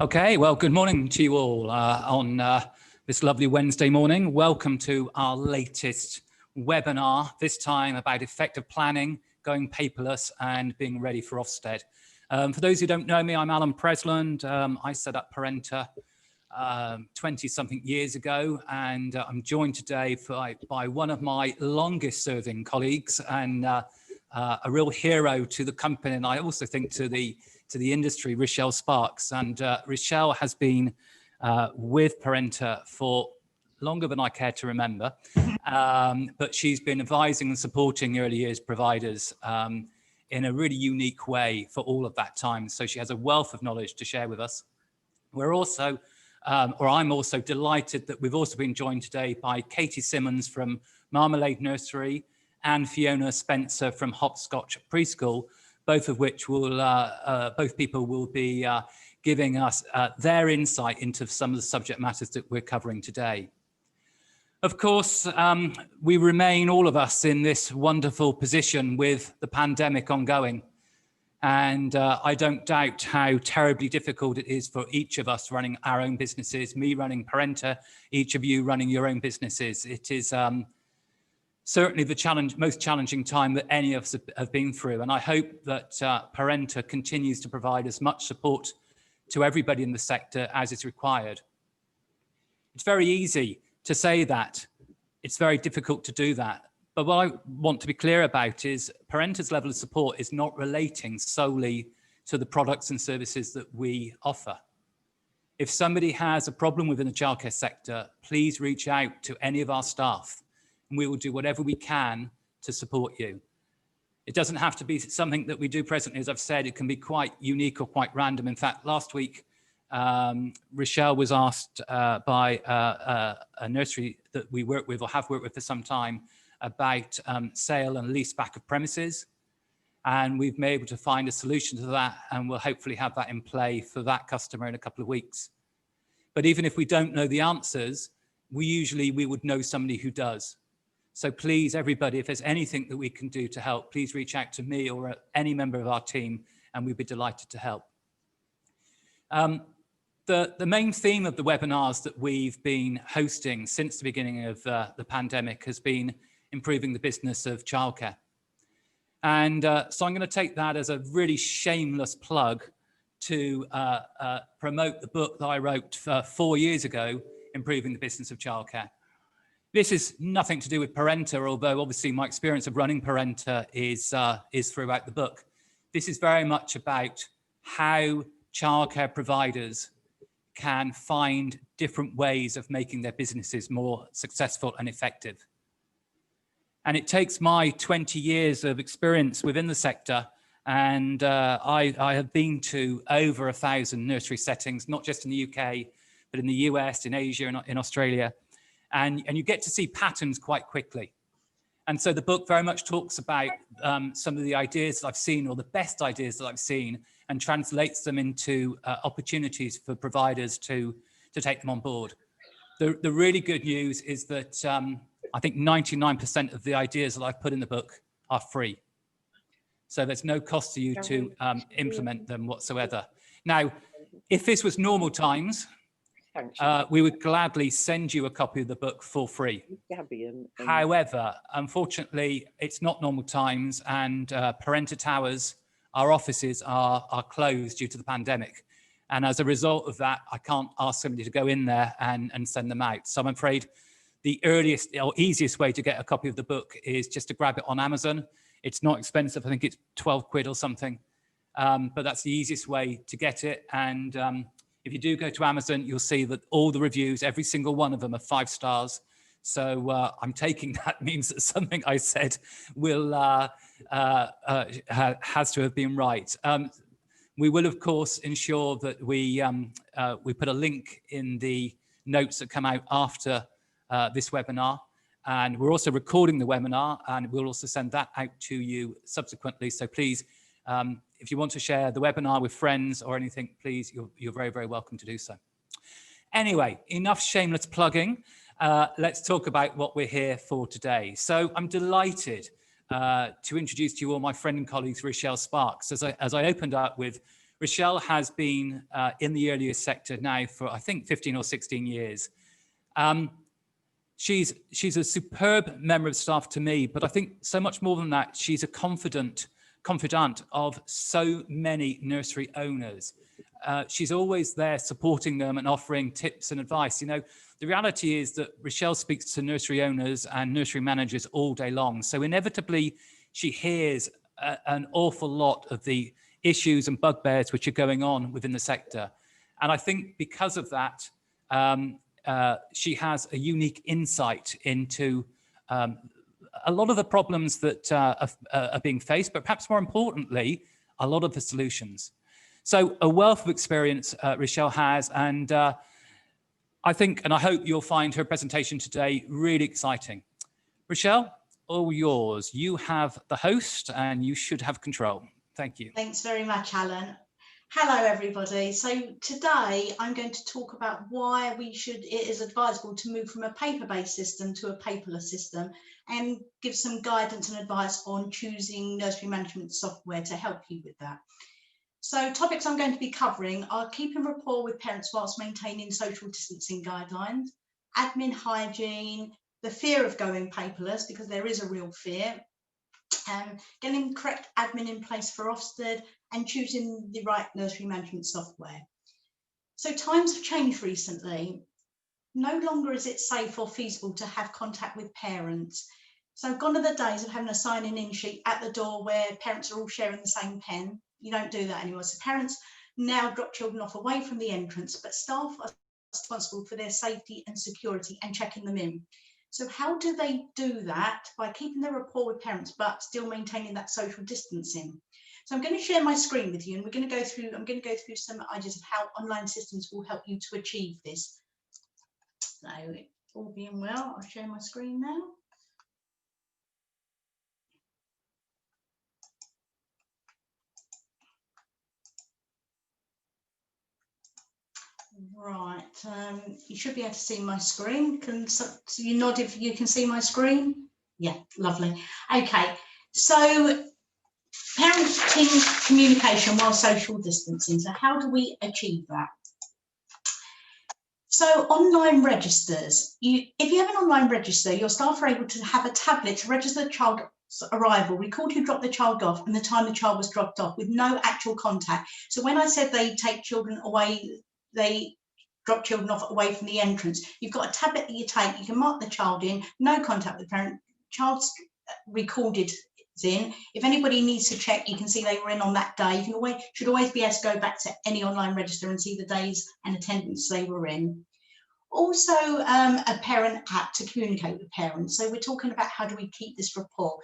Okay, well, good morning to you all on this lovely Wednesday morning. Welcome to our latest webinar, this time about effective planning, going paperless and being ready for Ofsted. For those who don't know me, I'm Alan Presland. I set up Parenta 20-something years ago, and I'm joined today by one of my longest serving colleagues and a real hero to the company, and I also think to the industry, Rochelle Sparks. And Rochelle has been with Parenta for longer than I care to remember, but she's been advising and supporting early years providers in a really unique way for all of that time. So she has a wealth of knowledge to share with us. We're also, I'm also delighted that we've also been joined today by Katie Simmons from Marmalade Nursery and Fiona Spencer from Hopscotch Preschool, both of which will, both people will be giving us their insight into some of the subject matters that we're covering today. Of course, we remain, all of us, in this wonderful position with the pandemic ongoing. And I don't doubt how terribly difficult it is for each of us running our own businesses, me running Parenta, each of you running your own businesses. It is certainly the most challenging time that any of us have been through. And I hope that Parenta continues to provide as much support to everybody in the sector as is required. It's very easy to say that. It's very difficult to do that. But what I want to be clear about is Parenta's level of support is not relating solely to the products and services that we offer. If somebody has a problem within the childcare sector, please reach out to any of our staff, and we will do whatever we can to support you. It doesn't have to be something that we do presently. As I've said, it can be quite unique or quite random. In fact, last week, Rochelle was asked by a nursery that we work with or have worked with for some time about sale and lease back of premises. And we've been able to find a solution to that, and we'll hopefully have that in play for that customer in a couple of weeks. But even if we don't know the answers, we would know somebody who does. So please, everybody, if there's anything that we can do to help, please reach out to me or any member of our team, and we'd be delighted to help. The main theme of the webinars that we've been hosting since the beginning of the pandemic has been improving the business of childcare. And so I'm going to take that as a really shameless plug to promote the book that I wrote 4 years ago, Improving the Business of Childcare. This is nothing to do with Parenta, although obviously my experience of running Parenta is throughout the book. This is very much about how childcare providers can find different ways of making their businesses more successful and effective. And it takes my 20 years of experience within the sector, and I have been to over 1,000 nursery settings, not just in the UK, but in the US, in Asia, and in Australia. And you get to see patterns quite quickly. And so the book very much talks about some of the ideas that I've seen, or the best ideas that I've seen, and translates them into opportunities for providers to take them on board. The really good news is that I think 99% of the ideas that I've put in the book are free. So there's no cost to you to implement them whatsoever. Now, if this was normal times, we would gladly send you a copy of the book for free. However, unfortunately, it's not normal times, and Parenta Towers, our offices are closed due to the pandemic. And as a result of that, I can't ask somebody to go in there and send them out. So I'm afraid the earliest or easiest way to get a copy of the book is just to grab it on Amazon. It's not expensive. I think it's 12 quid or something. But that's the easiest way to get it. And if you do go to Amazon, you'll see that all the reviews, every single one of them, are 5 stars. So I'm taking that means that something I said will has to have been right. We will, of course, ensure that we put a link in the notes that come out after this webinar. And we're also recording the webinar, and we'll also send that out to you subsequently. So please, if you want to share the webinar with friends or anything, please, you're very, very welcome to do so. Anyway, enough shameless plugging. Let's talk about what we're here for today. So I'm delighted to introduce to you all my friend and colleagues, Rochelle Sparks. As I opened up with Rochelle has been in the early years sector now for, I think, 15 or 16 years. She's a superb member of staff to me, but I think so much more than that, she's a confidant of so many nursery owners. She's always there supporting them and offering tips and advice. You know, the reality is that Rochelle speaks to nursery owners and nursery managers all day long. So inevitably, she hears an awful lot of the issues and bugbears which are going on within the sector. And I think because of that, she has a unique insight into a lot of the problems that are being faced, but perhaps more importantly, a lot of the solutions. So a wealth of experience Rochelle has, and I think, and I hope you'll find her presentation today really exciting. Rochelle, all yours. You have the host and you should have control. Thank you. Thanks very much, Alan. Hello, everybody. So today I'm going to talk about why it is advisable to move from a paper-based system to a paperless system, and give some guidance and advice on choosing nursery management software to help you with that. So topics I'm going to be covering are keeping rapport with parents whilst maintaining social distancing guidelines, admin hygiene, the fear of going paperless, because there is a real fear, getting correct admin in place for Ofsted, and choosing the right nursery management software. So times have changed recently. No longer is it safe or feasible to have contact with parents. So gone are the days of having a signing in sheet at the door where parents are all sharing the same pen. You don't do that anymore. So parents now drop children off away from the entrance, but staff are responsible for their safety and security and checking them in. So how do they do that? By keeping the rapport with parents, but still maintaining that social distancing. So I'm going to share my screen with you, and I'm going to go through some ideas of how online systems will help you to achieve this. So all being well, I'll share my screen now. Right, you should be able to see my screen. So you nod if you can see my screen? Yeah, lovely. Okay, so parenting communication while social distancing. So how do we achieve that? So online registers, if you have an online register, your staff are able to have a tablet to register the child's arrival, record who dropped the child off and the time the child was dropped off with no actual contact. So when I said they take children away, they drop children off away from the entrance, you've got a tablet that you take, you can mark the child in, no contact with the parent, child's recorded in. If anybody needs to check, you can see they were in on that day. You should always be able to go back to any online register and see the days and attendance they were in. Also, a parent app to communicate with parents. So we're talking about how do we keep this rapport.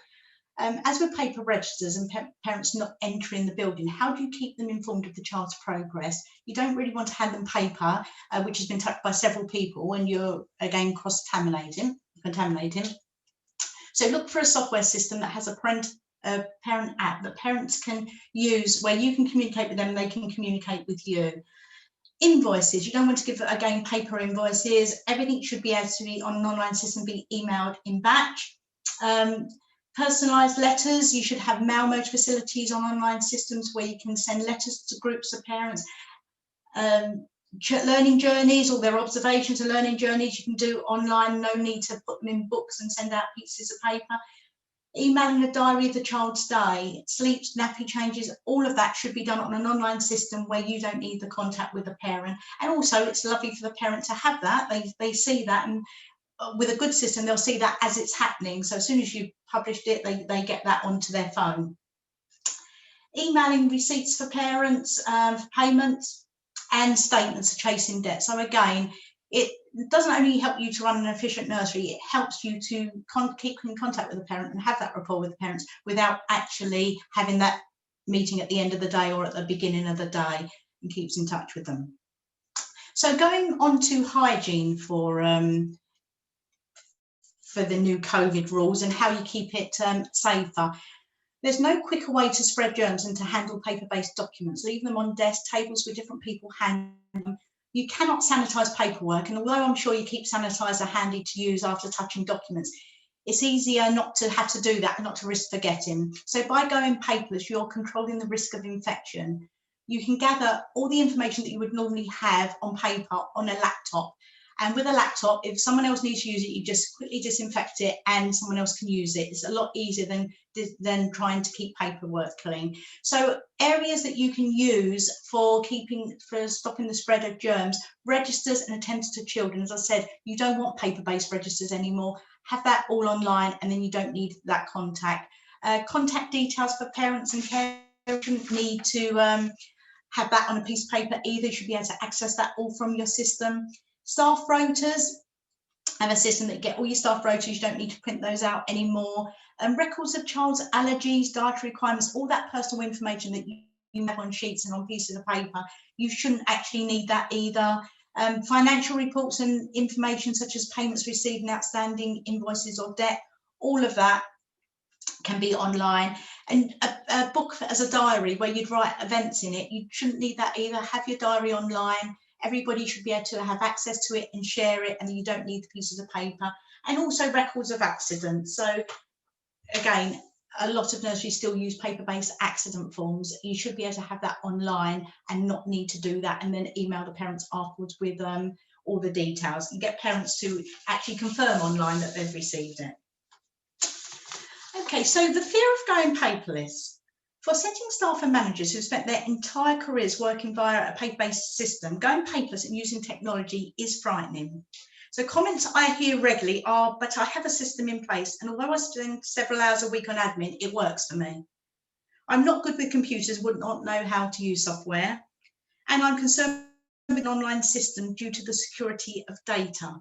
As with paper registers and parents not entering the building, how do you keep them informed of the child's progress? You don't really want to hand them paper, which has been touched by several people, and you're again contaminating. So look for a software system that has a parent app that parents can use, where you can communicate with them and they can communicate with you. Invoices, you don't want to give, again, paper invoices. Everything should be able to be on an online system, be emailed in batch. Personalised letters, you should have mail merge facilities on online systems where you can send letters to groups of parents. Learning journeys, all their observations and learning journeys you can do online, no need to put them in books and send out pieces of paper. Emailing a diary of the child's day, sleeps, nappy changes, all of that should be done on an online system where you don't need the contact with the parent. And also it's lovely for the parent to have that, they see that, and with a good system they'll see that as it's happening. So as soon as you've published it, they get that onto their phone. Emailing receipts for parents, for payments, and statements of chasing debt. So again, it doesn't only help you to run an efficient nursery, it helps you to keep in contact with the parent and have that rapport with the parents without actually having that meeting at the end of the day or at the beginning of the day, and keeps in touch with them. So going on to hygiene for the new COVID rules and how you keep it safer. There's no quicker way to spread germs than to handle paper-based documents. Leave them on desk tables where different people handle them. You cannot sanitise paperwork, and although I'm sure you keep sanitizer handy to use after touching documents, it's easier not to have to do that and not to risk forgetting. So by going paperless, you're controlling the risk of infection. you can gather all the information that you would normally have on paper on a laptop. And with a laptop, if someone else needs to use it, you just quickly disinfect it and someone else can use it. It's a lot easier than trying to keep paperwork clean. So areas that you can use for stopping the spread of germs: registers and attendance to children. As I said, you don't want paper-based registers anymore. Have that all online, and then you don't need that contact. Contact details for parents and carers, you shouldn't need to have that on a piece of paper either. You should be able to access that all from your system. Staff rotas, have a system that get all your staff rotas. You don't need to print those out anymore. Records of child's allergies, dietary requirements, all that personal information that you have on sheets and on pieces of paper, you shouldn't actually need that either. Financial reports and information such as payments received and outstanding invoices or debt, all of that can be online. And a book as a diary where you'd write events in it, you shouldn't need that either. Have your diary online. Everybody should be able to have access to it and share it, and then you don't need the pieces of paper. And also records of accidents. So again, a lot of nurseries still use paper-based accident forms. You should be able to have that online and not need to do that and then email the parents afterwards with all the details, and get parents to actually confirm online that they've received it. Okay, so the fear of going paperless. For setting staff and managers who spent their entire careers working via a paper-based system, going paperless and using technology is frightening. So comments I hear regularly are, but I have a system in place, and although I spend several hours a week on admin, it works for me. I'm not good with computers, would not know how to use software, and I'm concerned with an online system due to the security of data.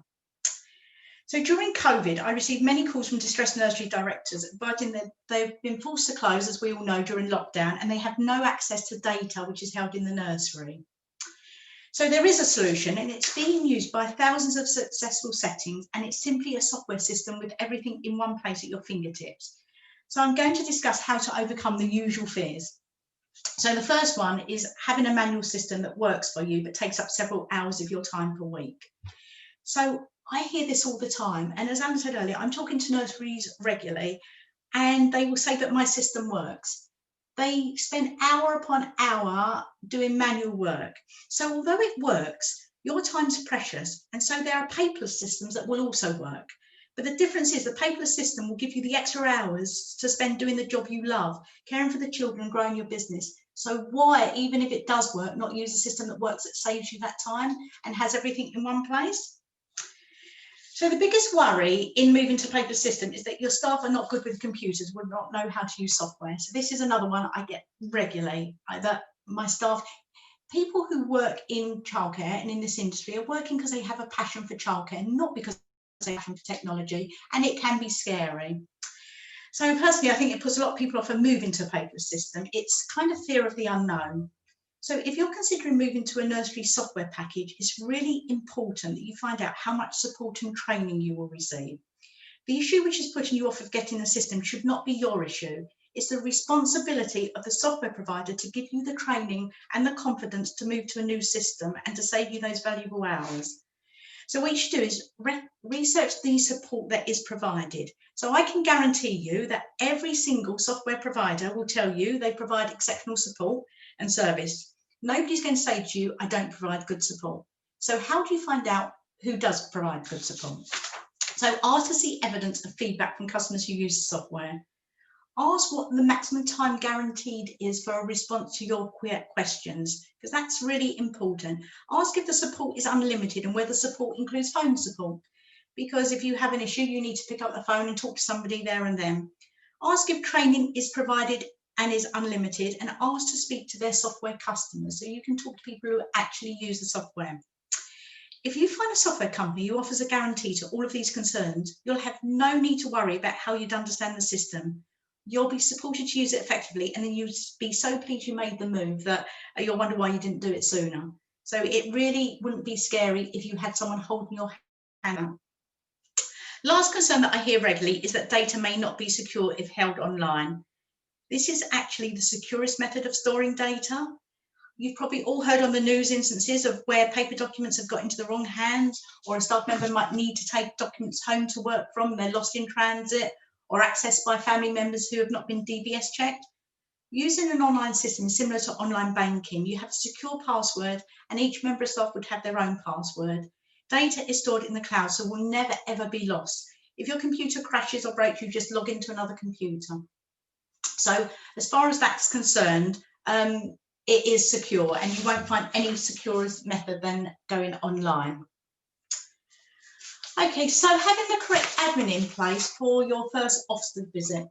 So during COVID, I received many calls from distressed nursery directors advising that they've been forced to close, as we all know, during lockdown, and they have no access to data which is held in the nursery. So there is a solution, and it's being used by thousands of successful settings, and it's simply a software system with everything in one place at your fingertips. So I'm going to discuss how to overcome the usual fears. So the first one is having a manual system that works for you but takes up several hours of your time per week. So I hear this all the time, and as Anna said earlier, I'm talking to nurseries regularly, and they will say that my system works. They spend hour upon hour doing manual work. So although it works, your time's precious, and so there are paperless systems that will also work. But the difference is the paperless system will give you the extra hours to spend doing the job you love, caring for the children and growing your business. So why, even if it does work, not use a system that works, that saves you that time and has everything in one place? So the biggest worry in moving to a paper system is that your staff are not good with computers, would not know how to use software. So this is another one I get regularly, that my staff, people who work in childcare and in this industry, are working because they have a passion for childcare, not because they have a passion for technology, and it can be scary. So personally, I think it puts a lot of people off a move into a paperless system. It's kind of fear of the unknown. So if you're considering moving to a nursery software package, it's really important that you find out how much support and training you will receive. The issue which is putting you off of getting a system should not be your issue. It's the responsibility of the software provider to give you the training and the confidence to move to a new system and to save you those valuable hours. So what you should do is research the support that is provided. So I can guarantee you that every single software provider will tell you they provide exceptional support and service. Nobody's going to say to you, I don't provide good support. So how do you find out who does provide good support? So ask to see evidence of feedback from customers who use the software. Ask what the maximum time guaranteed is for a response to your questions, because that's really important. Ask if the support is unlimited and whether support includes phone support, because if you have an issue, you need to pick up the phone and talk to somebody there and then. Ask if training is provided and is unlimited, and ask to speak to their software customers so you can talk to people who actually use the software. If you find a software company who offers a guarantee to all of these concerns, you'll have no need to worry about how you'd understand the system. You'll be supported to use it effectively, and then you'll be so pleased you made the move that you'll wonder why you didn't do it sooner. So it really wouldn't be scary if you had someone holding your hand out. Last concern that I hear regularly is that data may not be secure if held online. This is actually the securest method of storing data. You've probably all heard on the news instances of where paper documents have got into the wrong hands, or a staff member might need to take documents home to work from, they're lost in transit, or accessed by family members who have not been DBS checked. Using an online system is similar to online banking. You have a secure password and each member of staff would have their own password. Data is stored in the cloud, so will never ever be lost. If your computer crashes or breaks, you just log into another computer. So as far as that's concerned, it is secure and you won't find any secure method than going online. Okay, so having the correct admin in place for your first Ofsted visit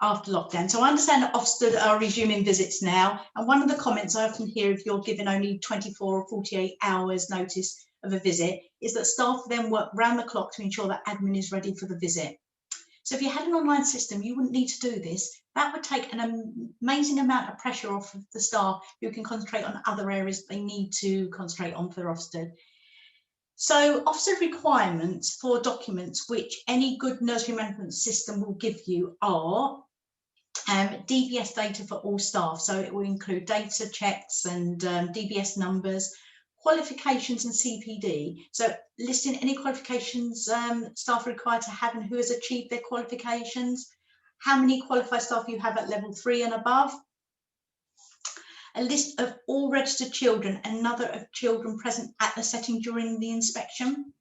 after lockdown. So I understand that Ofsted are resuming visits now, and one of the comments I often hear if you're given only 24 or 48 hours notice of a visit is that staff then work round the clock to ensure that admin is ready for the visit. So if you had an online system, you wouldn't need to do this. That would take an amazing amount of pressure off of the staff who can concentrate on other areas they need to concentrate on for Ofsted. So Ofsted requirements for documents which any good nursery management system will give you are DBS data for all staff. So it will include data checks and DBS numbers, qualifications and CPD. So listing any qualifications staff are required to have and who has achieved their qualifications, how many qualified staff you have at level 3 and above, a list of all registered children and number of children present at the setting during the inspection,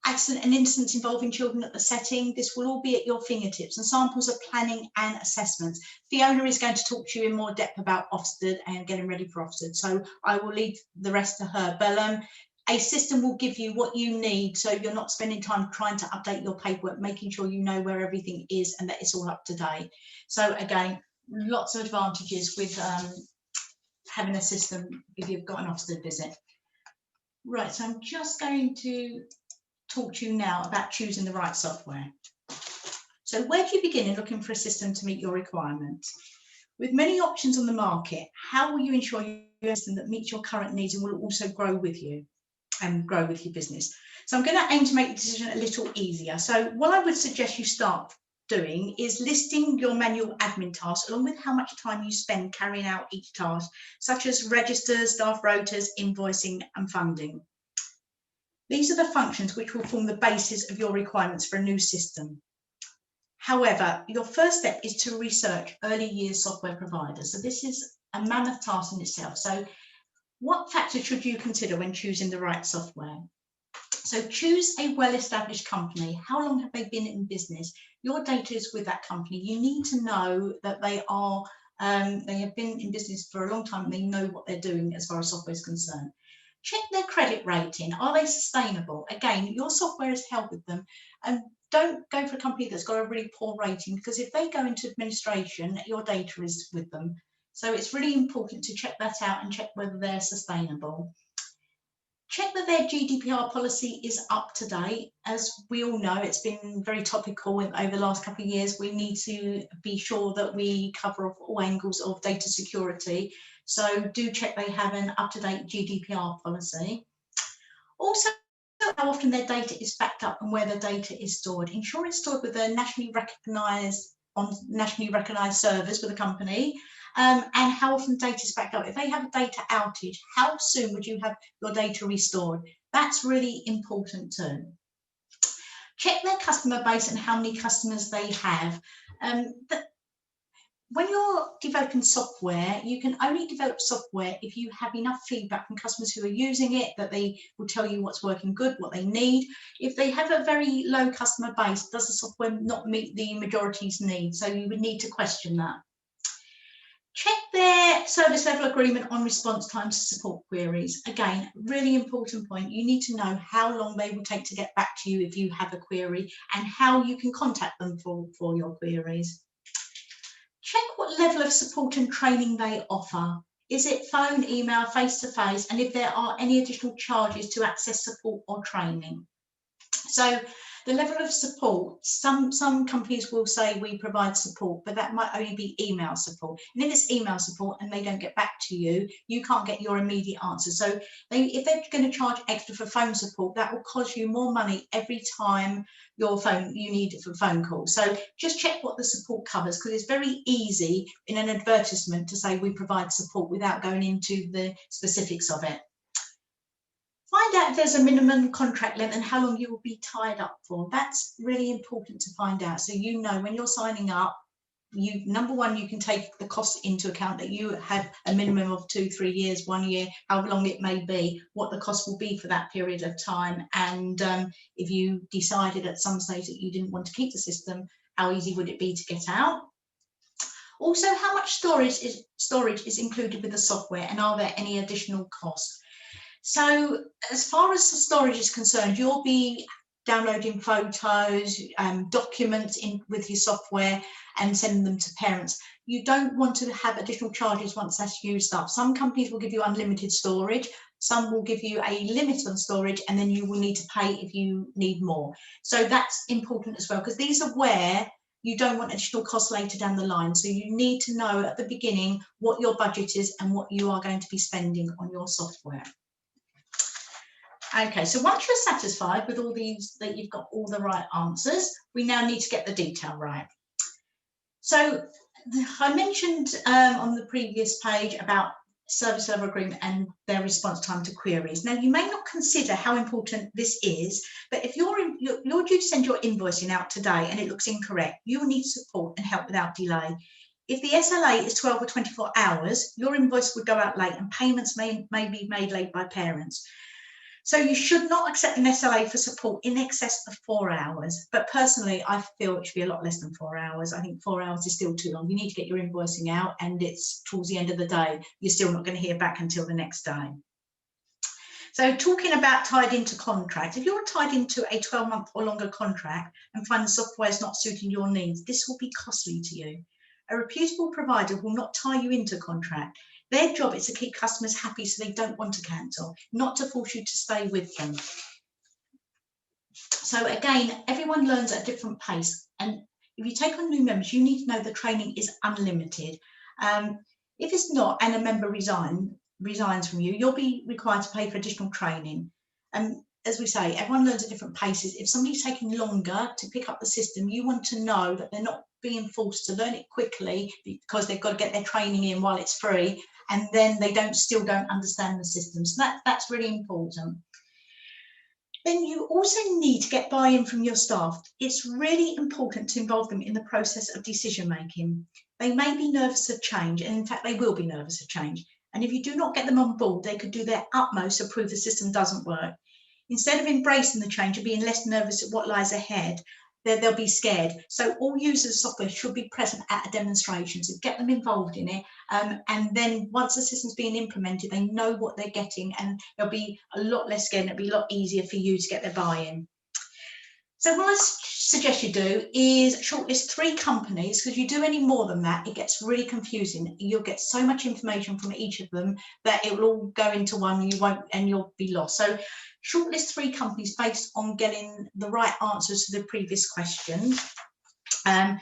accident and incidents involving children at the setting. This will all be at your fingertips, and samples of planning and assessments. Fiona is going to talk to you in more depth about Ofsted and getting ready for Ofsted, so I will leave the rest to her. But a system will give you what you need, so you're not spending time trying to update your paperwork, making sure you know where everything is and that it's all up to date. So again, lots of advantages with having a system if you've got an Ofsted visit. Right, so I'm just going to talk to you now about choosing the right software. So where do you begin in looking for a system to meet your requirements? With many options on the market, how will you ensure you have a system that meets your current needs and will also grow with you and grow with your business? So I'm going to aim to make the decision a little easier. So what I would suggest you start doing is listing your manual admin tasks along with how much time you spend carrying out each task, such as registers, staff rotas, invoicing and funding. These are the functions which will form the basis of your requirements for a new system. However, your first step is to research early years software providers. So this is a mammoth task in itself. So what factors should you consider when choosing the right software? So choose a well-established company. How long have they been in business? Your data is with that company. You need to know that they have been in business for a long time and they know what they're doing as far as software is concerned. Check their credit rating. Are they sustainable? Again, your software has helped with them. And don't go for a company that's got a really poor rating, because if they go into administration, your data is with them. So it's really important to check that out and check whether they're sustainable. Check that their GDPR policy is up to date. As we all know, it's been very topical over the last couple of years. We need to be sure that we cover off all angles of data security. So do check they have an up-to-date GDPR policy. Also, how often their data is backed up and where the data is stored. Ensure it's stored with a nationally recognised servers for the company. And how often data is backed up. If they have a data outage, how soon would you have your data restored? That's really important too. Check their customer base and how many customers they have. When you're developing software, you can only develop software if you have enough feedback from customers who are using it, that they will tell you what's working good, what they need. If they have a very low customer base, does the software not meet the majority's needs? So you would need to question that. Check their service level agreement on response times to support queries. Again, really important point. You need to know how long they will take to get back to you if you have a query and how you can contact them for your queries. Check what level of support and training they offer. Is it phone, email, face-to-face, and if there are any additional charges to access support or training. So the level of support, some companies will say we provide support, but that might only be email support. And if it's email support and they don't get back to you, you can't get your immediate answer. So if they're going to charge extra for phone support, that will cost you more money every time you need it for phone calls. So just check what the support covers, because it's very easy in an advertisement to say we provide support without going into the specifics of it. Find out if there's a minimum contract length and how long you will be tied up for. That's really important to find out, so you know when you're signing up number one, you can take the cost into account, that you have a minimum of 2-3 years, 1 year, however long it may be, what the cost will be for that period of time. And if you decided at some stage that you didn't want to keep the system, how easy would it be to get out? Also, how much storage is included with the software, and are there any additional costs? So as far as the storage is concerned, you'll be downloading photos, documents with your software and sending them to parents. You don't want to have additional charges once that's used up. Some companies will give you unlimited storage, some will give you a limit on storage, and then you will need to pay if you need more. So that's important as well, because these are where you don't want additional costs later down the line. So you need to know at the beginning what your budget is and what you are going to be spending on your software. Okay, so once you're satisfied with all these, that you've got all the right answers, we now need to get the detail right. So I mentioned on the previous page about service level agreement and their response time to queries. Now, you may not consider how important this is, but if you're due to send your invoicing out today and it looks incorrect, you will need support and help without delay. If the SLA is 12 or 24 hours, your invoice would go out late and payments may be made late by parents. So you should not accept an SLA for support in excess of 4 hours. But personally, I feel it should be a lot less than 4 hours. I think 4 hours is still too long. You need to get your invoicing out, and it's towards the end of the day. You're still not going to hear back until the next day. So talking about tied into contracts, if you're tied into a 12-month or longer contract and find the software is not suiting your needs, this will be costly to you. A reputable provider will not tie you into contract. Their job is to keep customers happy so they don't want to cancel, not to force you to stay with them. So again, everyone learns at a different pace. And if you take on new members, you need to know the training is unlimited. If it's not, and a member resigns from you, you'll be required to pay for additional training. And as we say, everyone learns at different paces. If somebody's taking longer to pick up the system, you want to know that they're not being forced to learn it quickly because they've got to get their training in while it's free, and then they still don't understand the system. So that's really important. Then you also need to get buy-in from your staff. It's really important to involve them in the process of decision making. They may be nervous of change, and in fact they will be nervous of change. And if you do not get them on board, they could do their utmost to prove the system doesn't work. Instead of embracing the change and being less nervous at what lies ahead, they'll be scared. So all users of software should be present at a demonstration, so get them involved in it. And then once the system's being implemented, they know what they're getting, and they'll be a lot less scared, and it'll be a lot easier for you to get their buy-in. So what I suggest you do is shortlist 3 companies, because if you do any more than that, it gets really confusing. You'll get so much information from each of them that it will all go into one, and you'll be lost. So shortlist 3 companies based on getting the right answers to the previous questions, and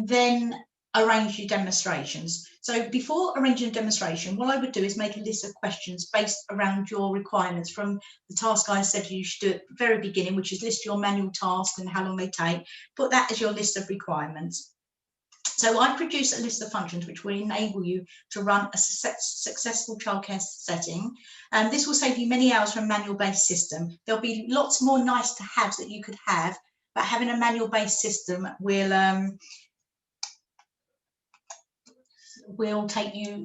then arrange your demonstrations. So before arranging a demonstration, what I would do is make a list of questions based around your requirements from the task I said you should do at the very beginning, which is list your manual tasks and how long they take. Put that as your list of requirements. So I produce a list of functions which will enable you to run a successful childcare setting. And this will save you many hours from a manual-based system. There'll be lots more nice to haves that you could have, but having a manual-based system will take you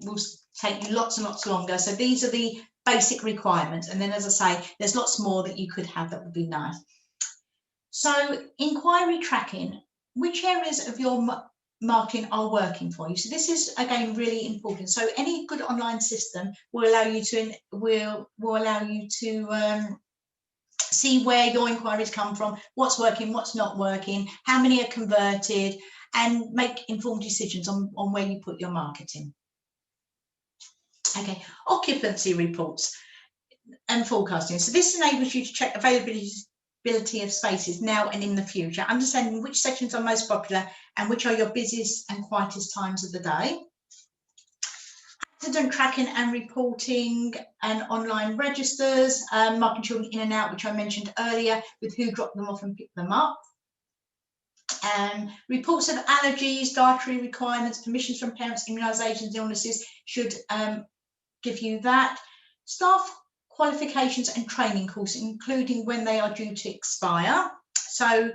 lots and lots longer. So these are the basic requirements, and then, as I say, there's lots more that you could have that would be nice. So inquiry tracking, which areas of your marketing are working for you? So this is again really important. So any good online system will allow you to see where your inquiries come from, what's working, what's not working, how many are converted, and make informed decisions on where you put your marketing. Okay, occupancy reports and forecasting. So this enables you to check availability of spaces now and in the future, understanding which sections are most popular and which are your busiest and quietest times of the day. Accident tracking and reporting and online registers, marking children in and out, which I mentioned earlier, with who dropped them off and picked them up. Reports of allergies, dietary requirements, permissions from parents, immunisations, illnesses should give you that. Staff qualifications and training courses, including when they are due to expire. So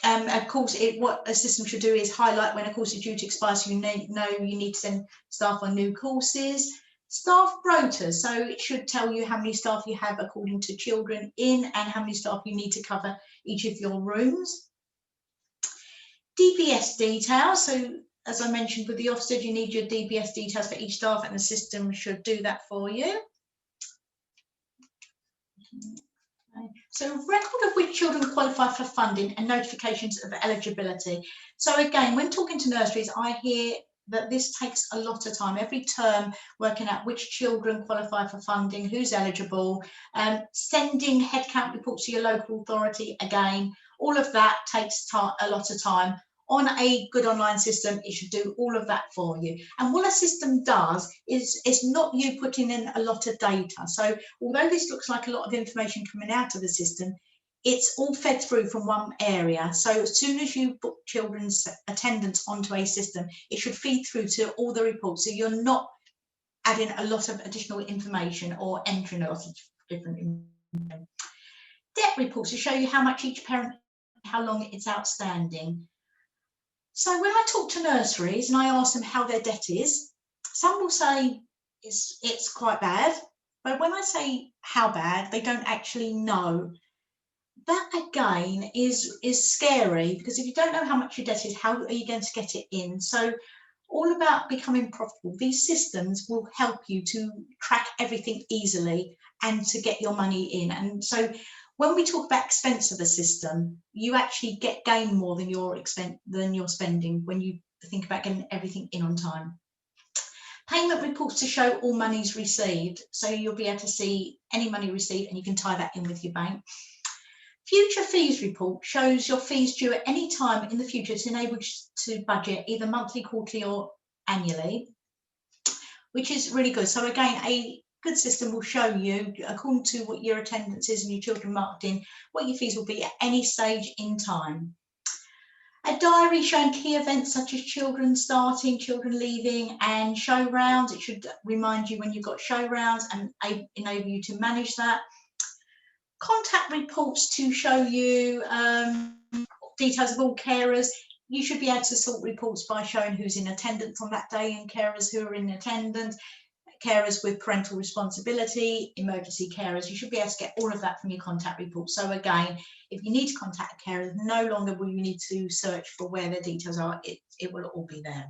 Of course, what a system should do is highlight when a course is due to expire, so you know you need to send staff on new courses. Staff rotas, so it should tell you how many staff you have according to children in and how many staff you need to cover each of your rooms. DBS details, so as I mentioned with the Ofsted, you need your DBS details for each staff, and the system should do that for you. So record of which children qualify for funding and notifications of eligibility. So again, when talking to nurseries, I hear that this takes a lot of time. Every term working out which children qualify for funding, who's eligible, sending headcount reports to your local authority, again, all of that takes a lot of time. On a good online system, it should do all of that for you. And what a system does is it's not you putting in a lot of data. So although this looks like a lot of information coming out of the system, it's all fed through from one area. So as soon as you put children's attendance onto a system, it should feed through to all the reports. So you're not adding a lot of additional information or entering a lot of different information. Debt reports to show you how much each parent, how long it's outstanding. So when I talk to nurseries and I ask them how their debt is, some will say it's quite bad. But when I say how bad, they don't actually know. That again is scary, because if you don't know how much your debt is, how are you going to get it in? So all about becoming profitable. These systems will help you to track everything easily and to get your money in. And so when we talk about expense of a system, you actually gain more than your spending when you think about getting everything in on time. Payment reports to show all monies received. So you'll be able to see any money received and you can tie that in with your bank. Future fees report shows your fees due at any time in the future to enable you to budget either monthly, quarterly or annually, which is really good. So again, a good system will show you, according to what your attendance is and your children marked in, what your fees will be at any stage in time. A diary showing key events such as children starting, children leaving and show rounds. It should remind you when you've got show rounds and enable you to manage that. Contact reports to show you details of all carers. You should be able to sort reports by showing who's in attendance on that day and carers who are in attendance, carers with parental responsibility, emergency carers. You should be able to get all of that from your contact report. So again, if you need to contact a carer, no longer will you need to search for where their details are. It will all be there.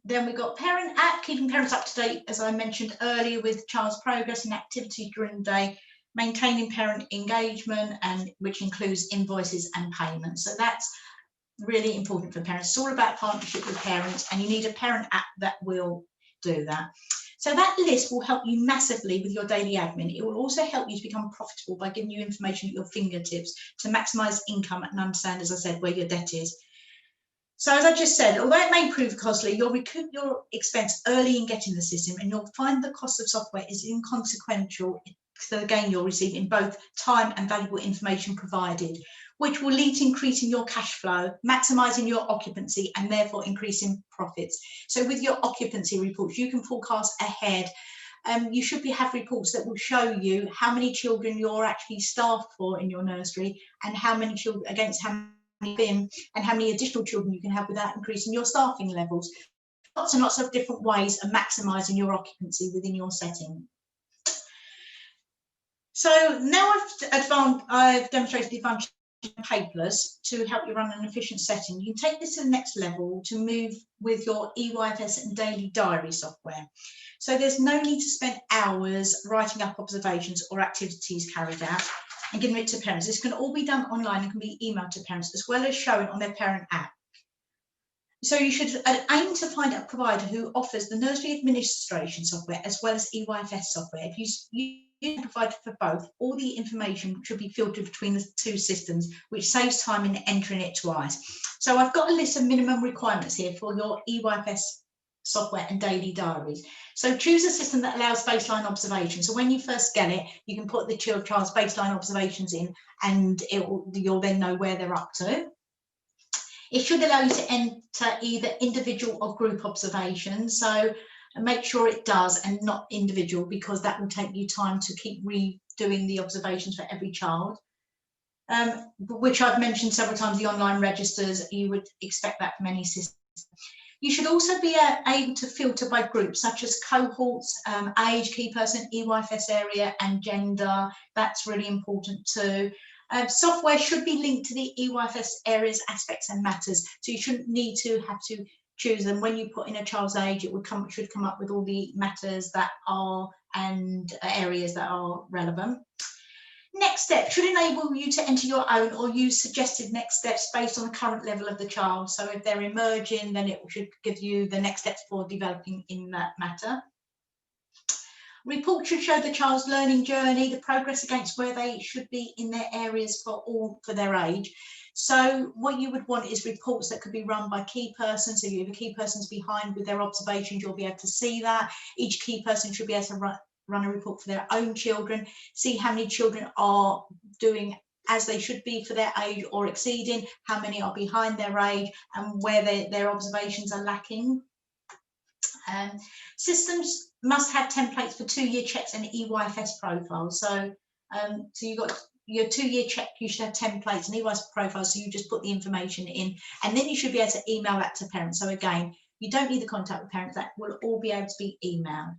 Then we've got Parent app, keeping parents up to date, as I mentioned earlier, with child's progress and activities during the day, maintaining parent engagement, and which includes invoices and payments. So that's really important for parents. It's all about partnership with parents, and you need a parent app that will do that. So that list will help you massively with your daily admin. It will also help you to become profitable by giving you information at your fingertips to maximise income and understand, as I said, where your debt is. So as I just said, although it may prove costly, you'll recoup your expense early in getting the system, and you'll find the cost of software is inconsequential to the gain you'll receive in both time and valuable information provided, which will lead to increasing your cash flow, maximising your occupancy, and therefore increasing profits. So with your occupancy reports, you can forecast ahead. You should have reports that will show you how many children you're actually staffed for in your nursery, and how many children against how many bin, and how many additional children you can have without increasing your staffing levels. Lots and lots of different ways of maximising your occupancy within your setting. So now I've demonstrated the advantage of paperless to help you run an efficient setting. You can take this to the next level to move with your EYFS and daily diary software. So there's no need to spend hours writing up observations or activities carried out and giving it to parents. This can all be done online and can be emailed to parents, as well as showing on their parent app. So you should aim to find a provider who offers the nursery administration software as well as EYFS software. If you provide for both, all the information should be filtered between the two systems, which saves time in entering it twice. So I've got a list of minimum requirements here for your EYFS software and daily diaries. So choose a system that allows baseline observations. So when you first get it, you can put the child's baseline observations in, and you'll then know where they're up to. It should allow you to enter either individual or group observations. So make sure it does, and not individual, because that will take you time to keep redoing the observations for every child. which I've mentioned several times, the online registers, you would expect that from any system. You should also be able to filter by groups, such as cohorts, age, key person, EYFS area, and gender. That's really important too. Software should be linked to the EYFS areas, aspects, and matters. So you shouldn't need to have to choose them. When you put in a child's age, it should come up with all the matters that are and areas that are relevant. Next step should enable you to enter your own or use suggested next steps based on the current level of the child. So if they're emerging, then it should give you the next steps for developing in that matter. Report should show the child's learning journey, the progress against where they should be in their areas for their age. So what you would want is reports that could be run by key persons. So if a key person's behind with their observations, you'll be able to see that. Each key person should be able to run a report for their own children, see how many children are doing as they should be for their age or exceeding, how many are behind their age, and where their observations are lacking. Systems must have templates for 2-year checks and EYFS profiles. So you've got your 2-year check, you should have templates and EYFS profiles, so you just put the information in, and then you should be able to email that to parents. So again, you don't need the contact with parents, that will all be able to be emailed.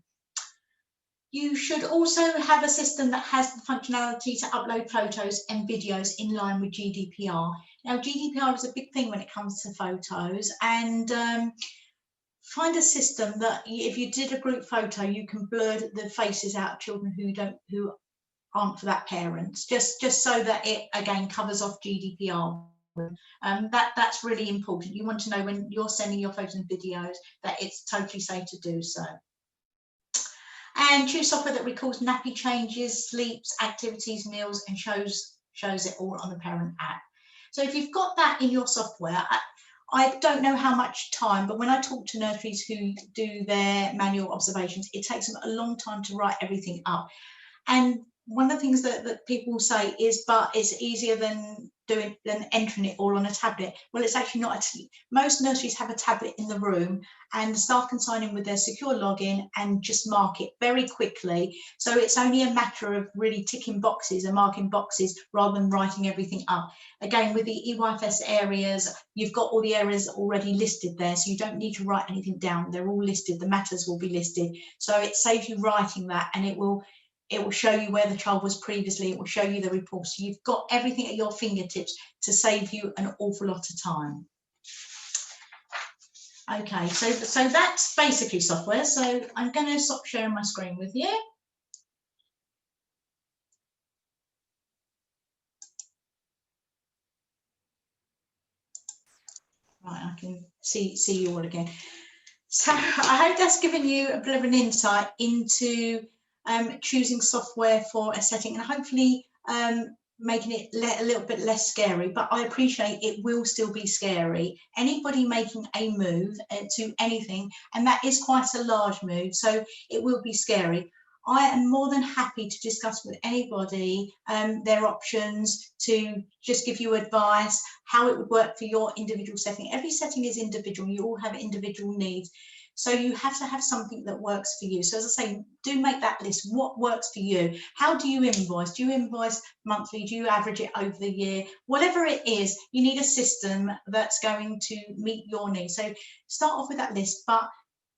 You should also have a system that has the functionality to upload photos and videos in line with GDPR. Now, GDPR is a big thing when it comes to photos, and find a system that if you did a group photo, you can blur the faces out of children who aren't for that parents, just so that it again covers off GDPR. That's really important. You want to know when you're sending your photos and videos that it's totally safe to do so. And choose software that records nappy changes, sleeps, activities, meals, and shows it all on the parent app. So if you've got that in your software, I don't know how much time, but when I talk to nurseries who do their manual observations, it takes them a long time to write everything up. And one of the things that people say is, but it's easier than entering it all on a tablet. Well, it's actually not. Most nurseries have a tablet in the room, and the staff can sign in with their secure login and just mark it very quickly. So it's only a matter of really ticking boxes and marking boxes rather than writing everything up. Again, with the EYFS areas, you've got all the areas already listed there, so you don't need to write anything down. They're all listed. The matters will be listed. So it saves you writing that, and it will show you where the child was previously. It will show you the report. So you've got everything at your fingertips to save you an awful lot of time. Okay, so that's basically software. So I'm going to stop sharing my screen with you. Right, I can see you all again. So I hope that's given you a bit of an insight into choosing software for a setting, and hopefully making it a little bit less scary. But I appreciate it will still be scary. Anybody making a move to anything, and that is quite a large move, so it will be scary. I am more than happy to discuss with anybody their options, to just give you advice, how it would work for your individual setting. Every setting is individual. You all have individual needs. So you have to have something that works for you. So as I say, do make that list. What works for you? How do you invoice? Do you invoice monthly? Do you average it over the year? Whatever it is, you need a system that's going to meet your needs. So start off with that list. But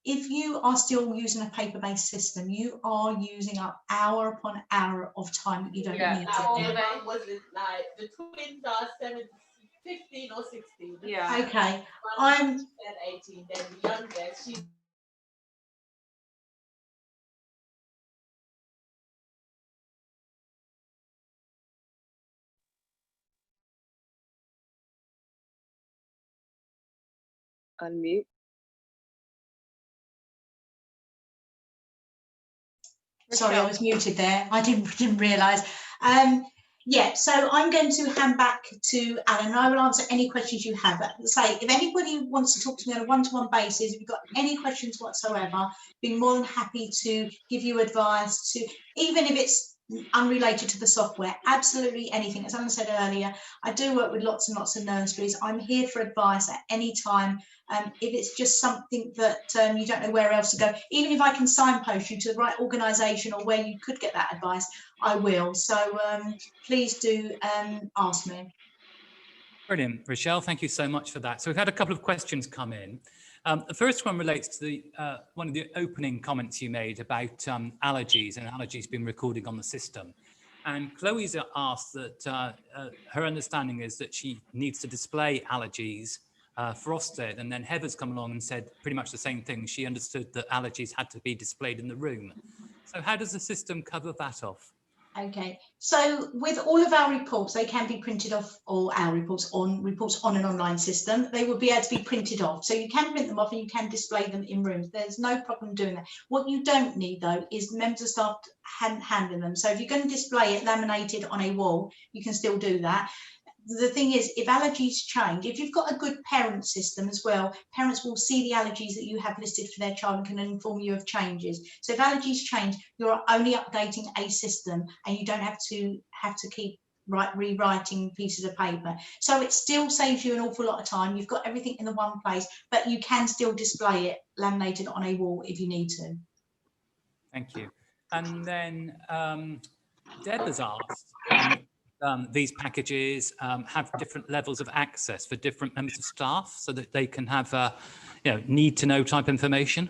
if you are still using a paper-based system, you are using up hour upon hour of time that you don't need to. How old was it? Like the twins are 15 or 16. Yeah. Okay. I'm 18. Then the youngest, she's unmute. Sorry, I was muted there. I didn't realise. Yeah, so I'm going to hand back to Alan, and I will answer any questions you have. Say, if anybody wants to talk to me on a one-to-one basis, if you've got any questions whatsoever, be more than happy to give you advice, to even if it's unrelated to the software, absolutely anything. As Alan said earlier, I do work with lots and lots of nurseries. I'm here for advice at any time. If it's just something that you don't know where else to go, even if I can signpost you to the right organisation or where you could get that advice, I will. So please do ask me. Brilliant, Rochelle, thank you so much for that. So we've had a couple of questions come in. The first one relates to the one of the opening comments you made about allergies and allergies being recorded on the system. And Chloe's asked that her understanding is that she needs to display allergies for Ofsted, and then Heather's come along and said pretty much the same thing. She understood that allergies had to be displayed in the room. So how does the system cover that off? Okay, so with all of our reports, they can be printed off, or our reports on an online system, they will be able to be printed off. So you can print them off and you can display them in rooms. There's no problem doing that. What you don't need though is members of staff handling them. So if you're going to display it laminated on a wall, you can still do that. The thing is, if allergies change, if you've got a good parent system as well, parents will see the allergies that you have listed for their child and can inform you of changes. So if allergies change, you're only updating a system and you don't have to keep rewriting pieces of paper. So it still saves you an awful lot of time. You've got everything in the one place, but you can still display it laminated on a wall if you need to. Thank you. And then Deb has asked, these packages have different levels of access for different members of staff so that they can have need to know type information?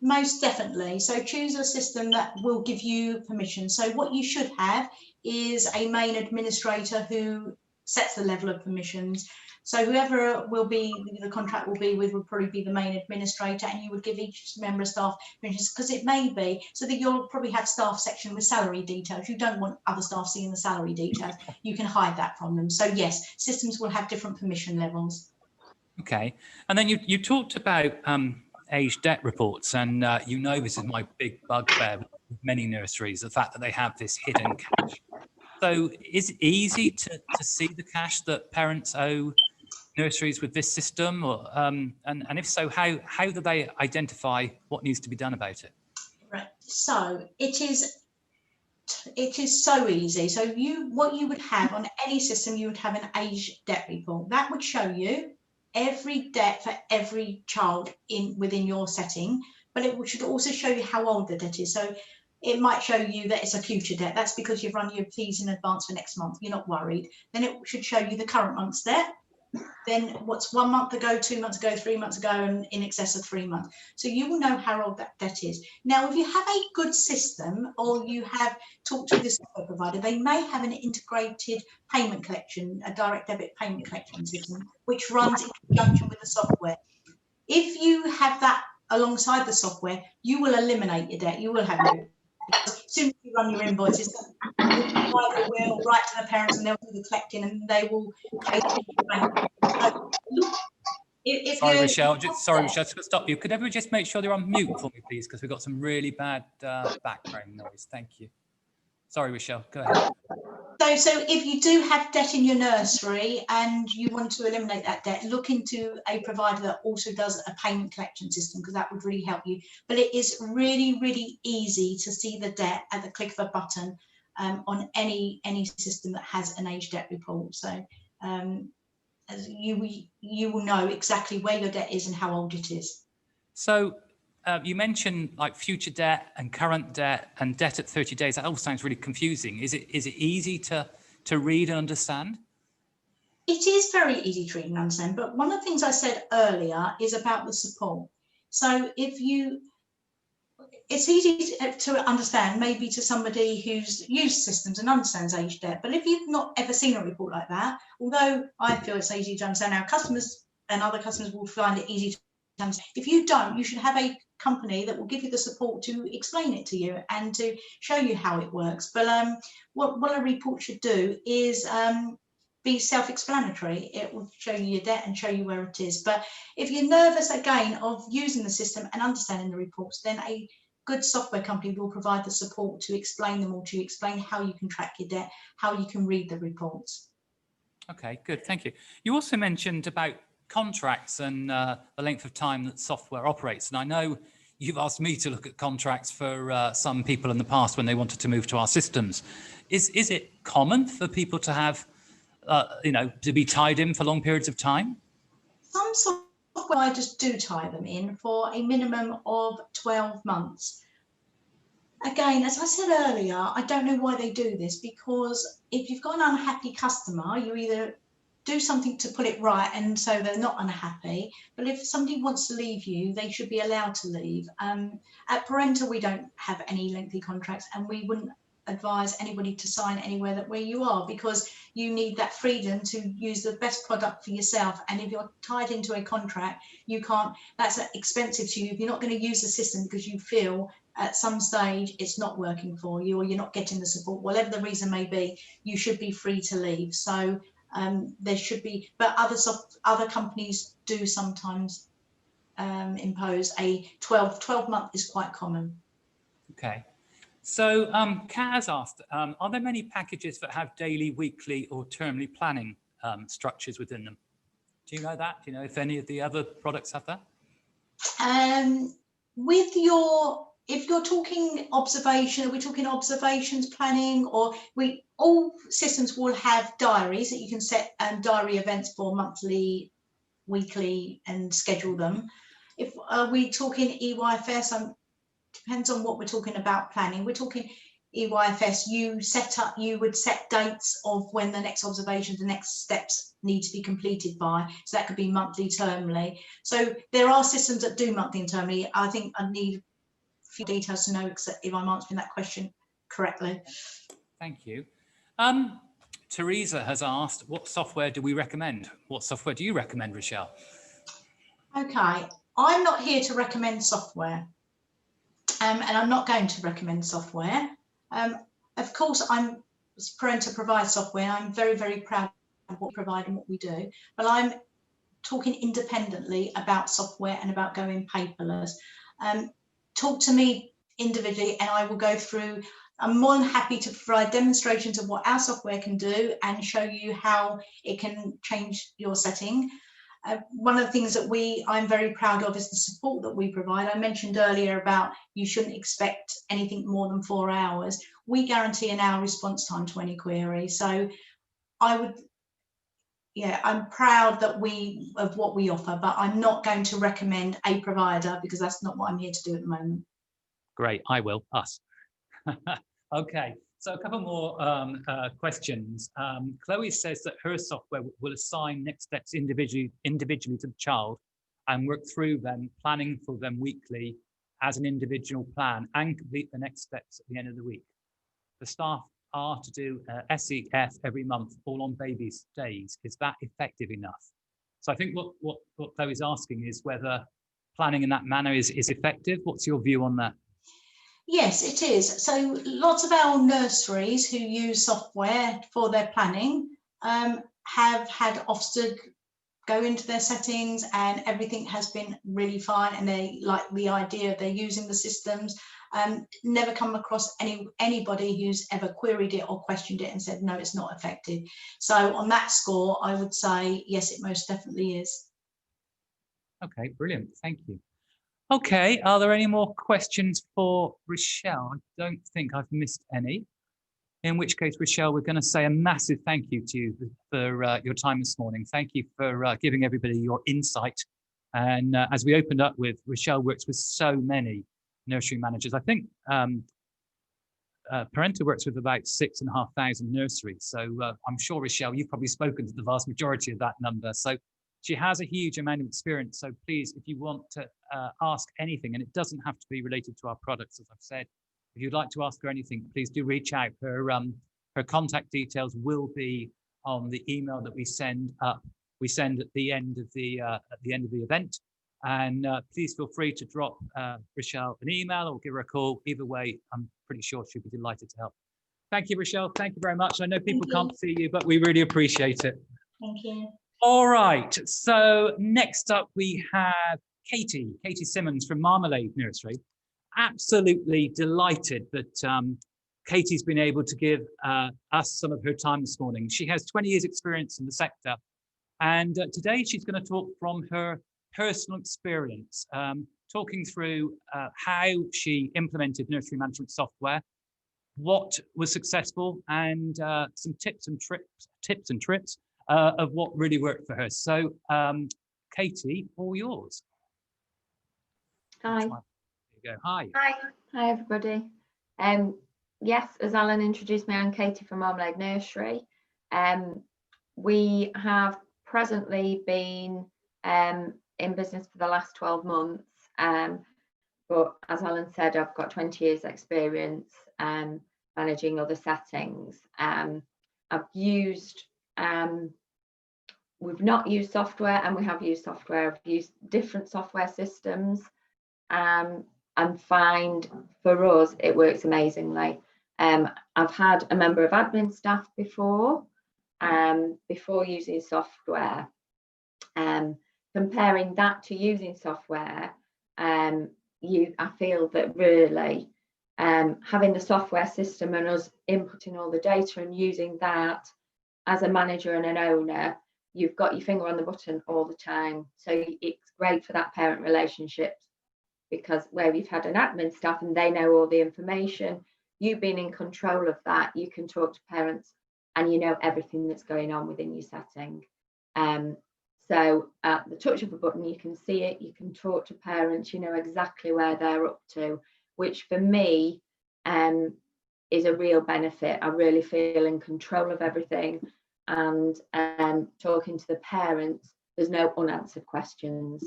Most definitely. So choose a system that will give you permission. So what you should have is a main administrator who sets the level of permissions. So whoever will be, the contract will be with, will probably be the main administrator, and you would give each member of staff permissions, because it may be so that you'll probably have staff section with salary details. You don't want other staff seeing the salary details. You can hide that from them. So yes, systems will have different permission levels. Okay. And then you talked about age debt reports, and this is my big bugbear with many nurseries, the fact that they have this hidden cash. So is it easy to see the cash that parents owe nurseries with this system, or and if so, how do they identify what needs to be done about it? Right. So it is so easy. So what you would have on any system, you would have an age debt report that would show you every debt for every child within your setting, but it should also show you how old the debt is. So it might show you that it's a future debt. That's because you've run your fees in advance for next month. You're not worried. Then it should show you the current month's debt. Then what's 1 month ago, 2 months ago, 3 months ago, and in excess of 3 months. So you will know how old that debt is. Now, if you have a good system, or you have talked to the software provider, they may have an integrated payment collection, a direct debit payment collection system, which runs in conjunction with the software. If you have that alongside the software, you will eliminate your debt. You will have no. As soon as you run your invoices, the provider will write to the parents and they'll do the collecting and they will pay. Sorry, Rochelle, just to stop you. Could everyone just make sure they're on mute for me, please? Because we've got some really bad background noise. Thank you. Sorry, Rochelle, go ahead. So if you do have debt in your nursery and you want to eliminate that debt, look into a provider that also does a payment collection system, because that would really help you. But it is really, really easy to see the debt at the click of a button on any system that has an age debt report. So as you will know exactly where your debt is and how old it is. So you mentioned like future debt and current debt and debt at 30 days. That all sounds really confusing. Is it easy to read and understand? It is very easy to read and understand, but one of the things I said earlier is about the support. So it's easy to understand maybe to somebody who's used systems and understands age debt, but if you've not ever seen a report like that, although I feel it's easy to understand, our customers and other customers will find it easy to understand. If you don't, you should have a company that will give you the support to explain it to you and to show you how it works. But what a report should do is be self-explanatory. It will show you your debt and show you where it is. But if you're nervous again of using the system and understanding the reports, then a good software company will provide the support to explain them, or to explain how you can track your debt, how you can read the reports. Okay, good, thank you. You also mentioned about contracts and the length of time that software operates. And I know you've asked me to look at contracts for some people in the past when they wanted to move to our systems. Is it common for people to have, to be tied in for long periods of time? Some software providers do tie them in for a minimum of 12 months. Again, as I said earlier, I don't know why they do this, because if you've got an unhappy customer, you either do something to put it right and so they're not unhappy, but if somebody wants to leave you, they should be allowed to leave. At Parenta, we don't have any lengthy contracts, and we wouldn't advise anybody to sign anywhere that where you are, because you need that freedom to use the best product for yourself. And if you're tied into a contract, you can't, that's expensive to you. If you're not going to use the system because you feel at some stage it's not working for you, or you're not getting the support, whatever the reason may be, you should be free to leave. So there should be, but other companies do sometimes impose a 12 month is quite common. Okay. So Kaz asked, are there many packages that have daily, weekly or termly planning structures within them? Do you know that? Do you know if any of the other products have that? If you're talking observation, are we talking observations planning, or all systems will have diaries that you can set diary events for monthly, weekly, and schedule them. If we talking EYFS, depends on what we're talking about planning. We're talking EYFS, you would set dates of when the next observations, the next steps need to be completed by. So that could be monthly, termly. So there are systems that do monthly and termly. I think I need a few details to know if I'm answering that question correctly. Thank you. Teresa has asked, what software do we recommend? What software do you recommend, Rochelle? Okay, I'm not here to recommend software. And I'm not going to recommend software. Of course, Parenta provides software. I'm very, very proud of what we provide and what we do, but I'm talking independently about software and about going paperless. Talk to me individually and I will go through. I'm more than happy to provide demonstrations of what our software can do and show you how it can change your setting. One of the things that I'm very proud of is the support that we provide. I mentioned earlier about you shouldn't expect anything more than 4 hours. We guarantee an hour response time to any query. So I'm proud of what we offer, but I'm not going to recommend a provider because that's not what I'm here to do at the moment. Great, I will, us. Okay, so a couple more questions. Chloe says that her software will assign next steps individually to the child and work through them, planning for them weekly as an individual plan and complete the next steps at the end of the week. The staff are to do SEF every month, all on baby's days. Is that effective enough? So I think what Chloe's asking is whether planning in that manner is effective. What's your view on that? Yes, it is. So lots of our nurseries who use software for their planning have had Ofsted go into their settings and everything has been really fine, and they like the idea, they're using the systems. Never come across anybody who's ever queried it or questioned it and said, no, it's not effective. So on that score, I would say, yes, it most definitely is. Okay, brilliant. Thank you. Okay, are there any more questions for Rochelle? I don't think I've missed any. In which case, Rochelle, we're going to say a massive thank you to you for your time this morning. Thank you for giving everybody your insight. And as we opened up with, Rochelle works with so many nursery managers. I think Parenta works with about 6,500 nurseries. So I'm sure, Rochelle, you've probably spoken to the vast majority of that number. So she has a huge amount of experience. So please, if you want to ask anything, and it doesn't have to be related to our products, as I've said, if you'd like to ask her anything, please do reach out. Her contact details will be on the email that we send up. We send at the end of the event, and please feel free to drop Rochelle an email or give her a call. Either way, I'm pretty sure she'll be delighted to help. Thank you, Rochelle. Thank you very much. I know people can't see you, but we really appreciate it. Thank you. All right, so next up we have Katie Simmons from Marmalade Nursery. Absolutely delighted that Katie's been able to give us some of her time this morning. She has 20 years experience in the sector, and today she's going to talk from her personal experience. talking through how she implemented nursery management software, what was successful, and some tips and tricks of what really worked for her. So, Katie, all yours. Hi. There you go. Hi. Hi, everybody. Yes, as Alan introduced me, I'm Katie from Marmalade Nursery. We have presently been in business for the last 12 months. But as Alan said, I've got 20 years experience managing other settings. I've used, we've not used software, and we have used software. I've used different software systems and find for us it works amazingly. I've had a member of admin staff before using software. Comparing that to using software, I feel that really having the software system and us inputting all the data and using that as a manager and an owner, you've got your finger on the button all the time. So it's great for that parent relationship, because where you've had an admin staff and they know all the information, you've been in control of that, you can talk to parents and you know everything that's going on within your setting. So at the touch of a button, you can see it, you can talk to parents, you know exactly where they're up to, which for me is a real benefit. I really feel in control of everything, and talking to the parents, there's no unanswered questions.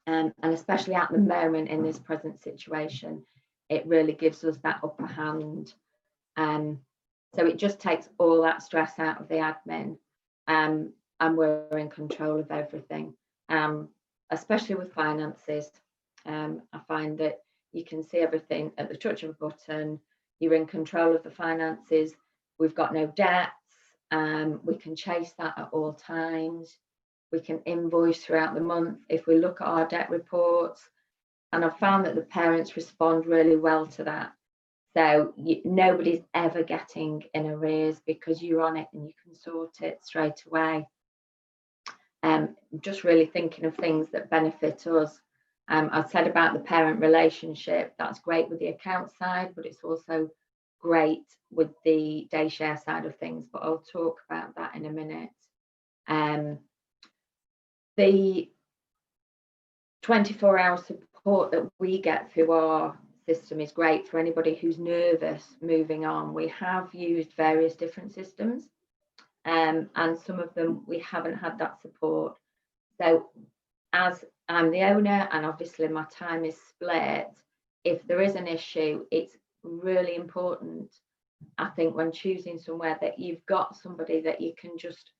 And especially at the moment in this present situation, it really gives us that upper hand. So it just takes all that stress out of the admin. And we're in control of everything, especially with finances. I find that you can see everything at the touch of a button. You're in control of the finances. We've got no debts. We can chase that at all times. We can invoice throughout the month if we look at our debt reports. And I've found that the parents respond really well to that. So nobody's ever getting in arrears because you're on it and you can sort it straight away. Just really thinking of things that benefit us. I've said about the parent relationship, that's great with the account side, but it's also great with the day share side of things, but I'll talk about that in a minute. The 24-hour support that we get through our system is great for anybody who's nervous moving on. We have used various different systems, and some of them we haven't had that support. So as I'm the owner and obviously my time is split, if there is an issue, it's really important, I think, when choosing somewhere, that you've got somebody that you can just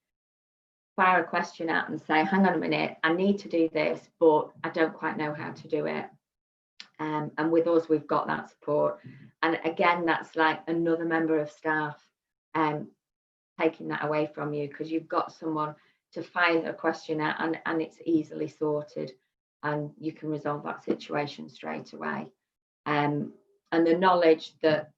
fire a question at and say, hang on a minute, I need to do this, but I don't quite know how to do it. And with us, we've got that support. And again, that's like another member of staff taking that away from you, because you've got someone to fire a question at, and it's easily sorted and you can resolve that situation straight away. And the knowledge that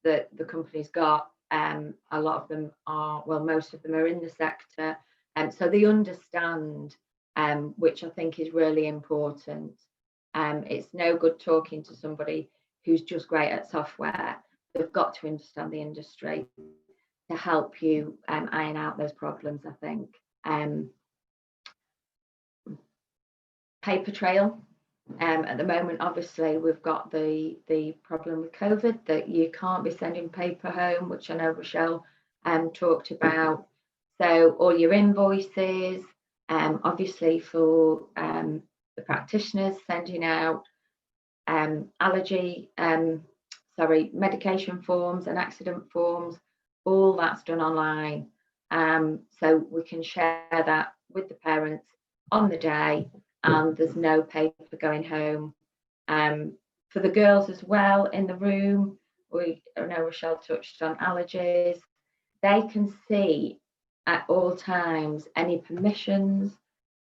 the company's got, a lot of them are, well, most of them are in the sector, and so they understand, which I think is really important. It's no good talking to somebody who's just great at software. They've got to understand the industry to help you iron out those problems, I think. Paper trail. At the moment, obviously, we've got the problem with COVID that you can't be sending paper home, which I know Rochelle talked about. So all your invoices, obviously for the practitioners, sending out medication forms and accident forms, all that's done online. So we can share that with the parents on the day, and there's no paper going home. For the girls as well in the room, I know Rochelle touched on allergies. They can see at all times any permissions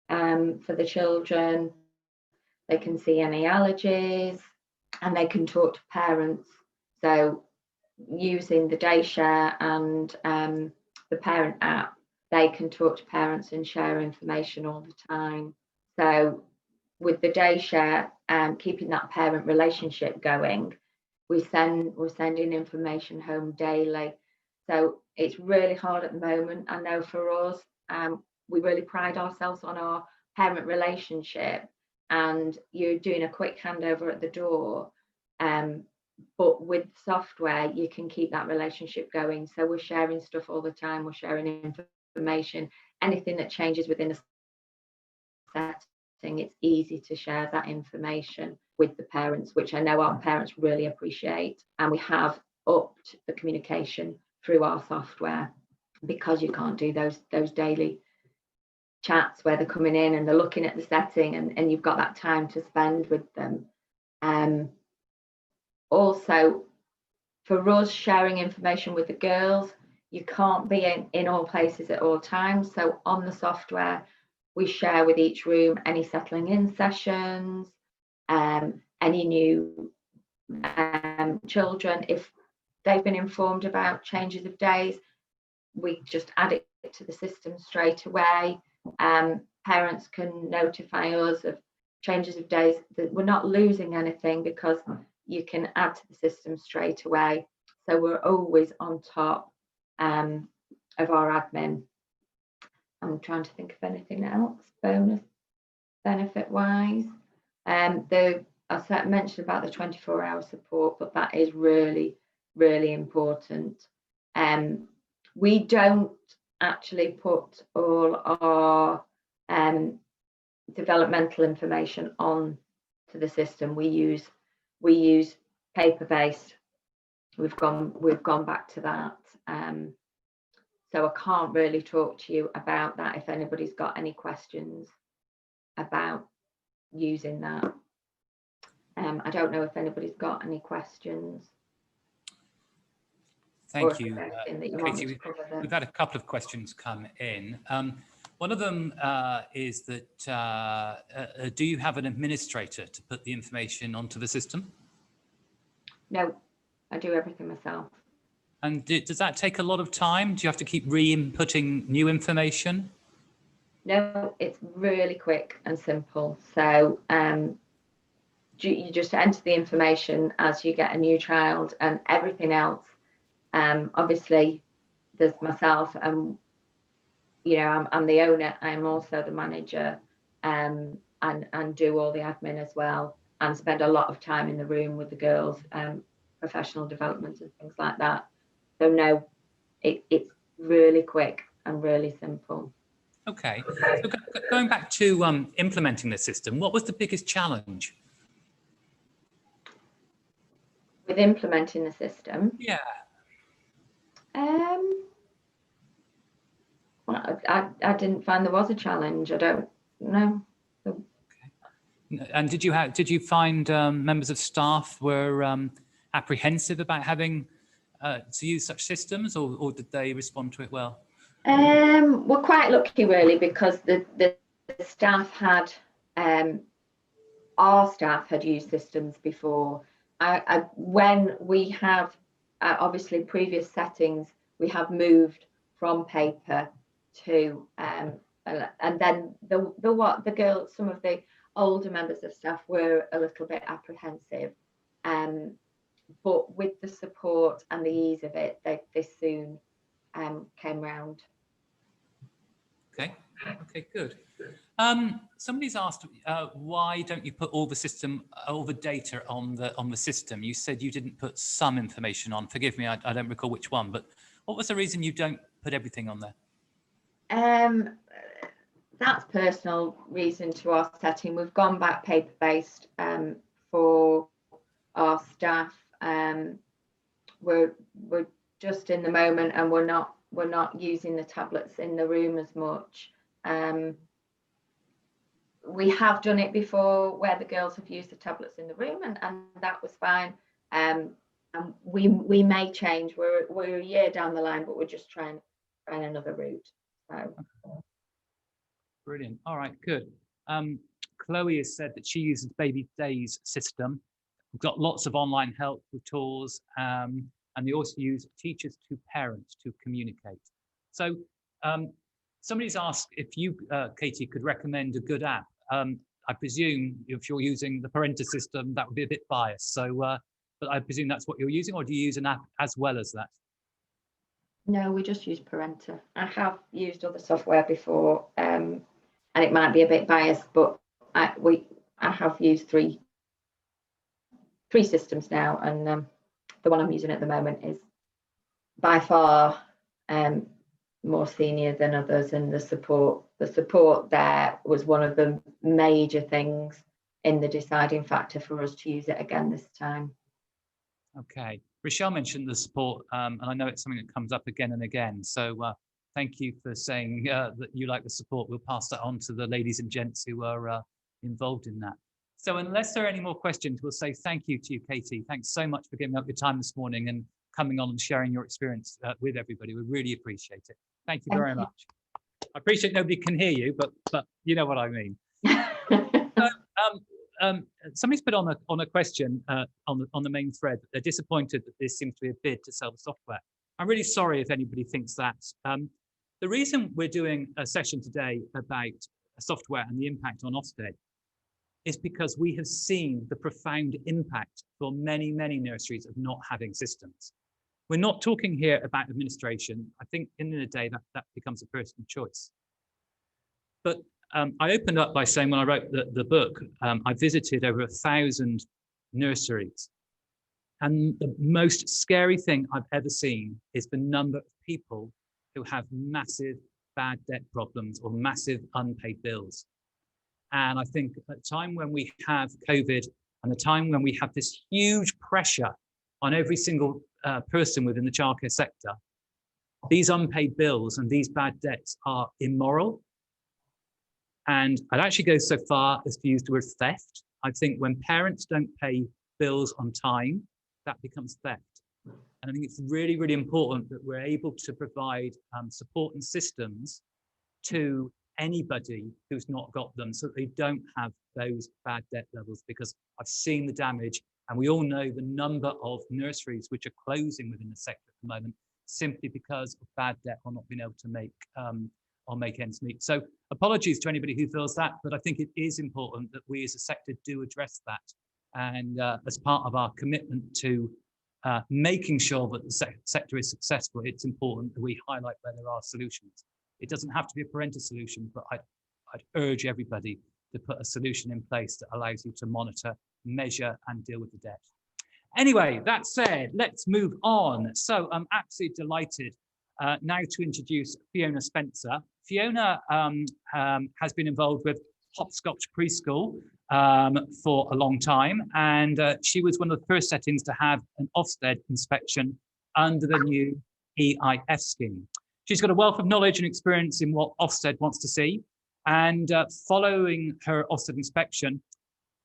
for the children. They can see any allergies, and they can talk to parents. So using the day share and the parent app, they can talk to parents and share information all the time. So with the day share, keeping that parent relationship going, we're sending information home daily. So it's really hard at the moment. I know for us, we really pride ourselves on our parent relationship, and you're doing a quick handover at the door. But with software, you can keep that relationship going. So we're sharing stuff all the time. We're sharing information. Anything that changes within a setting, it's easy to share that information with the parents, which I know our parents really appreciate. And we have upped the communication through our software, because you can't do those daily chats where they're coming in and they're looking at the setting, and you've got that time to spend with them. Also, for us, sharing information with the girls, you can't be in all places at all times. So on the software, we share with each room any settling in sessions, any new children. If they've been informed about changes of days, we just add it to the system straight away. Parents can notify us of changes of days. That we're not losing anything, because you can add to the system straight away. So we're always on top of our admin. I'm trying to think of anything else bonus benefit wise. I mentioned about the 24-hour support, but that is really, really important. We don't actually put all our developmental information on to the system. We use paper-based. We've gone back to that. So I can't really talk to you about that if anybody's got any questions about using that. I don't know if anybody's got any questions. Thank you, Katie. We've had a couple of questions come in. One of them is that do you have an administrator to put the information onto the system? No, I do everything myself. And does that take a lot of time? Do you have to keep re-inputting new information? No, it's really quick and simple. So you just enter the information as you get a new child, and everything else. Obviously, there's myself, and I'm the owner. I'm also the manager, and do all the admin as well, and spend a lot of time in the room with the girls, professional development and things like that. So no, it's really quick and really simple. Okay, so going back to implementing the system, what was the biggest challenge? With implementing the system? Yeah. Well, I didn't find there was a challenge. I don't know. Okay. And did you find members of staff were apprehensive about having to use such systems, or did they respond to it well? We're quite lucky, really, because the staff had our staff had used systems before. When we have obviously previous settings, we have moved from paper to and then the girls, some of the older members of staff were a little bit apprehensive, but with the support and the ease of it, they soon came round. Okay, good. Somebody's asked why don't you put all the data on the system? You said you didn't put some information on. Forgive me, I don't recall which one, but what was the reason you don't put everything on there? That's personal reason to our setting. We've gone back paper-based for our staff. We're just in the moment, and we're not using the tablets in the room as much. We have done it before where the girls have used the tablets in the room, and that was fine. And we may change. We're a year down the line, but we're just trying another route. So. Brilliant. All right, good. Chloe has said that she uses Baby Days system. We've got lots of online help with tools, and they also use teachers to parents to communicate. So somebody's asked if you, Katie, could recommend a good app. I presume if you're using the Parenta system, that would be a bit biased. So, but I presume that's what you're using, or do you use an app as well as that? No, we just use Parenta. I have used other software before, and it might be a bit biased, but I have used three systems now, and the one I'm using at the moment is by far more senior than others, and the support there was one of the major things in the deciding factor for us to use it again this time. Okay, Rochelle mentioned the support, and I know it's something that comes up again and again. So thank you for saying that you like the support. We'll pass that on to the ladies and gents who are involved in that. So unless there are any more questions, we'll say thank you to you, Katie. Thanks so much for giving up your time this morning and coming on and sharing your experience with everybody. We really appreciate it. Thank you very much. I appreciate nobody can hear you, but you know what I mean. Somebody's put on a question on the main thread. They're disappointed that this seems to be a bid to sell the software. I'm really sorry if anybody thinks that. The reason we're doing a session today about software and the impact on Ofsted is because we have seen the profound impact for many, many nurseries of not having systems. We're not talking here about administration. I think in the end of the day, that becomes a personal choice. But I opened up by saying when I wrote the book, I visited over 1,000 nurseries. And the most scary thing I've ever seen is the number of people who have massive bad debt problems or massive unpaid bills. And I think at the time when we have COVID and the time when we have this huge pressure on every single person within the childcare sector, these unpaid bills and these bad debts are immoral. And I'd actually go so far as to use the word theft. I think when parents don't pay bills on time, that becomes theft. And I think it's really, really important that we're able to provide support and systems to anybody who's not got them so that they don't have those bad debt levels, because I've seen the damage, and we all know the number of nurseries which are closing within the sector at the moment simply because of bad debt or not being able to make ends meet. So apologies to anybody who feels that, but I think it is important that we as a sector do address that. And as part of our commitment to making sure that the sector is successful, it's important that we highlight where there are solutions. It doesn't have to be a parental solution, but I'd urge everybody to put a solution in place that allows you to monitor, measure, and deal with the debt. Anyway, that said, let's move on. So I'm absolutely delighted now to introduce Fiona Spencer. Fiona has been involved with Hopscotch Preschool for a long time, and she was one of the first settings to have an Ofsted inspection under the new EIF scheme. She's got a wealth of knowledge and experience in what Ofsted wants to see, and following her Ofsted inspection,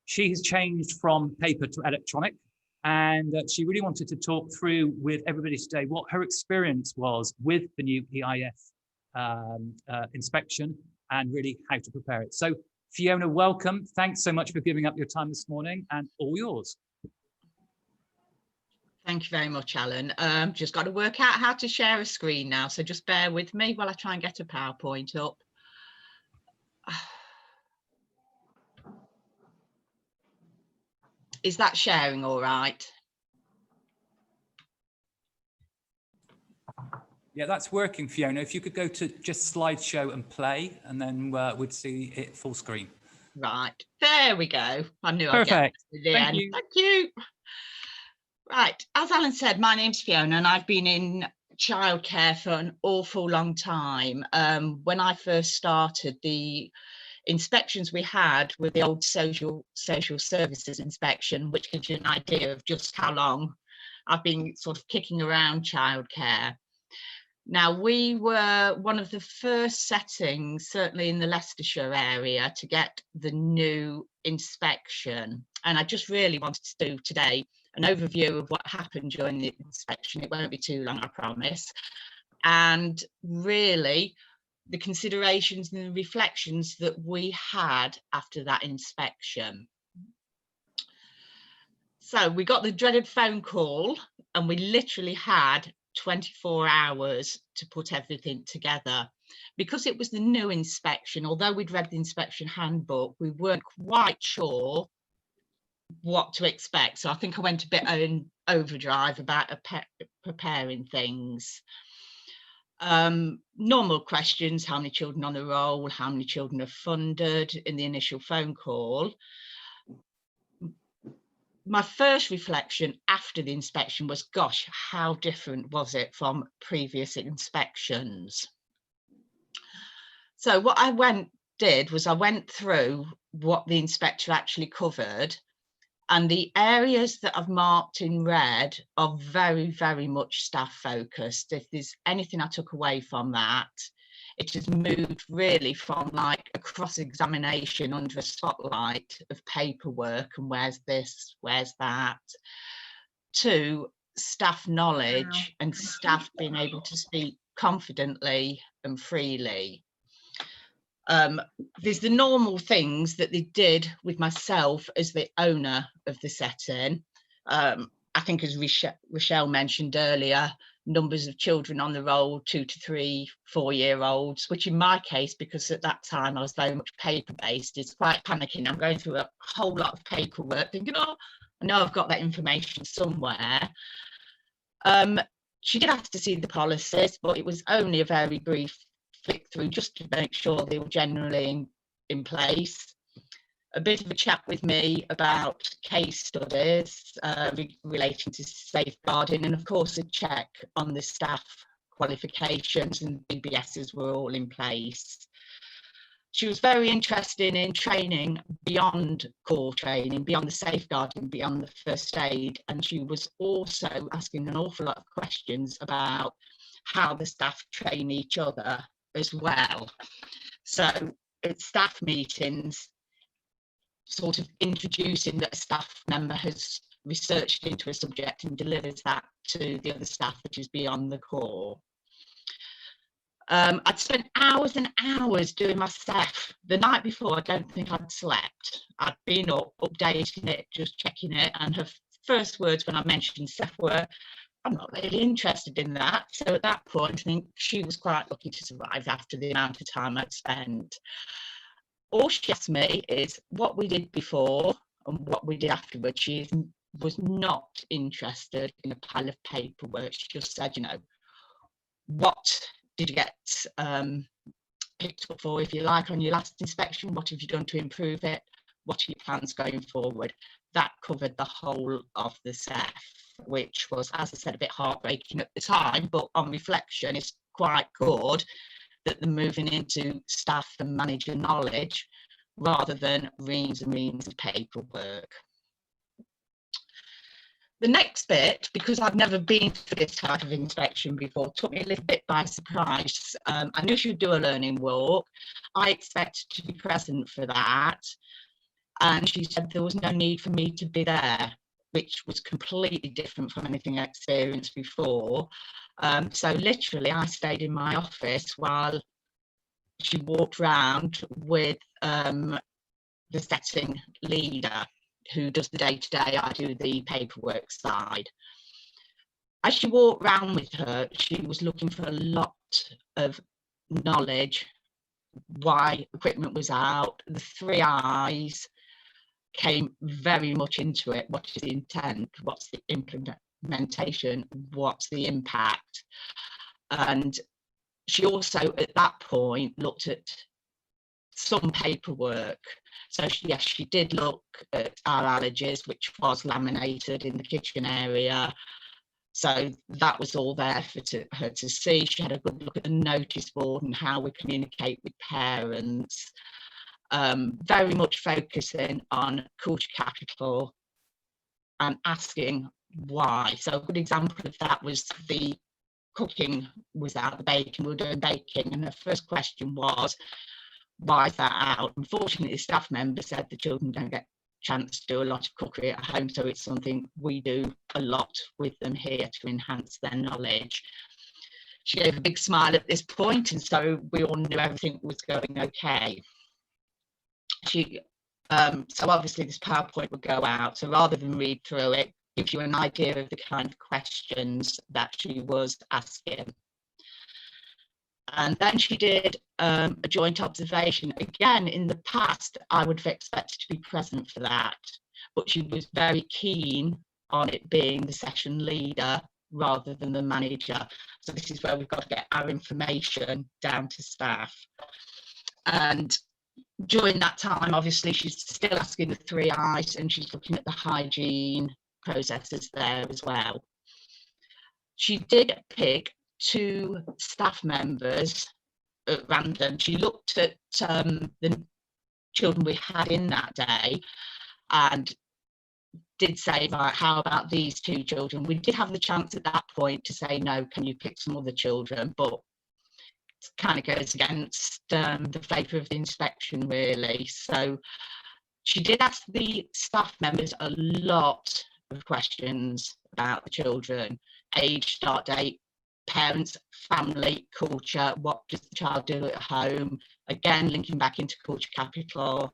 she has changed from paper to electronic, and she really wanted to talk through with everybody today what her experience was with the new EIF inspection and really how to prepare it. So Fiona, welcome. Thanks so much for giving up your time this morning, and all yours. Thank you very much, Alan. Just got to work out how to share a screen now, so just bear with me while I try and get a PowerPoint up. Is that sharing all right? Yeah, that's working, Fiona. If you could go to just slideshow and play, and then we'd see it full screen. Right, there we go. I knew I'd get to the end. Thank you. Right, as Alan said, my name's Fiona, and I've been in childcare for an awful long time. When I first started, the inspections we had were the old social services inspection, which gives you an idea of just how long I've been sort of kicking around childcare. Now, we were one of the first settings, certainly in the Leicestershire area, to get the new inspection. And I just really wanted to do today an overview of what happened during the inspection. It won't be too long, I promise. And really, the considerations and the reflections that we had after that inspection. So we got the dreaded phone call, and we literally had 24 hours to put everything together. because it was the new inspection, although we'd read the inspection handbook, we weren't quite sure what to expect. So I think I went a bit on overdrive about preparing things. Normal questions: how many children on the roll, how many children are funded in the initial phone call. My first reflection after the inspection was, gosh, how different was it from previous inspections? So what I did was I went through what the inspector actually covered, and the areas that I've marked in red are very, very much staff focused. If there's anything I took away from that, it has moved really from like a cross-examination under a spotlight of paperwork and where's this, where's that, to staff knowledge and staff being able to speak confidently and freely. There's the normal things that they did with myself as the owner of the setting. I think, as Rochelle mentioned earlier, numbers of children on the roll, 2 to 3, 4-year-olds, which in my case, because at that time I was very much paper-based, is quite panicking. I'm going through a whole lot of paperwork thinking, oh, I know I've got that information somewhere. She did ask to see the policies, but it was only a very brief flick through just to make sure they were generally in place. A bit of a chat with me about case studies relating to safeguarding, and of course a check on the staff qualifications and DBSs were all in place. She was very interested in training beyond core training, beyond the safeguarding, beyond the first aid, and she was also asking an awful lot of questions about how the staff train each other as well. So at staff meetings, sort of introducing that a staff member has researched into a subject and delivers that to the other staff, which is beyond the core. I'd spent hours and hours doing my staff. The night before, I don't think I'd slept. I'd been up, updating it, just checking it, and her first words when I mentioned staff were, I'm not really interested in that. So at that point, I think she was quite lucky to survive after the amount of time I'd spent. All she asked me is what we did before and what we did afterwards. She was not interested in a pile of paperwork. She just said, you know, what did you get picked up for, if you like, on your last inspection? What have you done to improve it? What are your plans going forward? That covered the whole of the SEF, which was, as I said, a bit heartbreaking at the time, but on reflection, it's quite good that they're moving into staff and manager knowledge rather than reams and reams of paperwork. The next bit, because I've never been through this type of inspection before, took me a little bit by surprise. I knew she would do a learning walk. I expected to be present for that. And she said there was no need for me to be there, which was completely different from anything I experienced before. So literally I stayed in my office while she walked around with the setting leader, who does the day-to-day, I do the paperwork side. As she walked around with her, she was looking for a lot of knowledge, why equipment was out. The 3 I's came very much into it. What is the intent? What's the implementation? What's the impact? And she also, at that point, looked at some paperwork. So yes, she did look at our allergies, which was laminated in the kitchen area. So that was all there for her to see. She had a good look at the notice board and how we communicate with parents. Very much focusing on culture capital and asking why. So a good example of that was the cooking was out, the baking, we were doing baking, and the first question was, why is that out? Unfortunately, the staff member said the children don't get a chance to do a lot of cookery at home, so it's something we do a lot with them here to enhance their knowledge. She gave a big smile at this point, and so we all knew everything was going okay. So obviously this PowerPoint would go out, so rather than read through it, gives you an idea of the kind of questions that she was asking. And then she did a joint observation. Again, in the past, I would have expected to be present for that, but she was very keen on it being the session leader rather than the manager. So this is where we've got to get our information down to staff. And during that time, obviously, she's still asking the 3 I's, and she's looking at the hygiene processes there as well. She did pick 2 staff members at random. She looked at the children we had in that day and did say, right, how about these 2 children? We did have the chance at that point to say, no, can you pick some other children? But it kind of goes against the flavour of the inspection, really. So she did ask the staff members a lot of questions about the children: age, start date, parents, family, culture, what does the child do at home? Again, linking back into culture capital.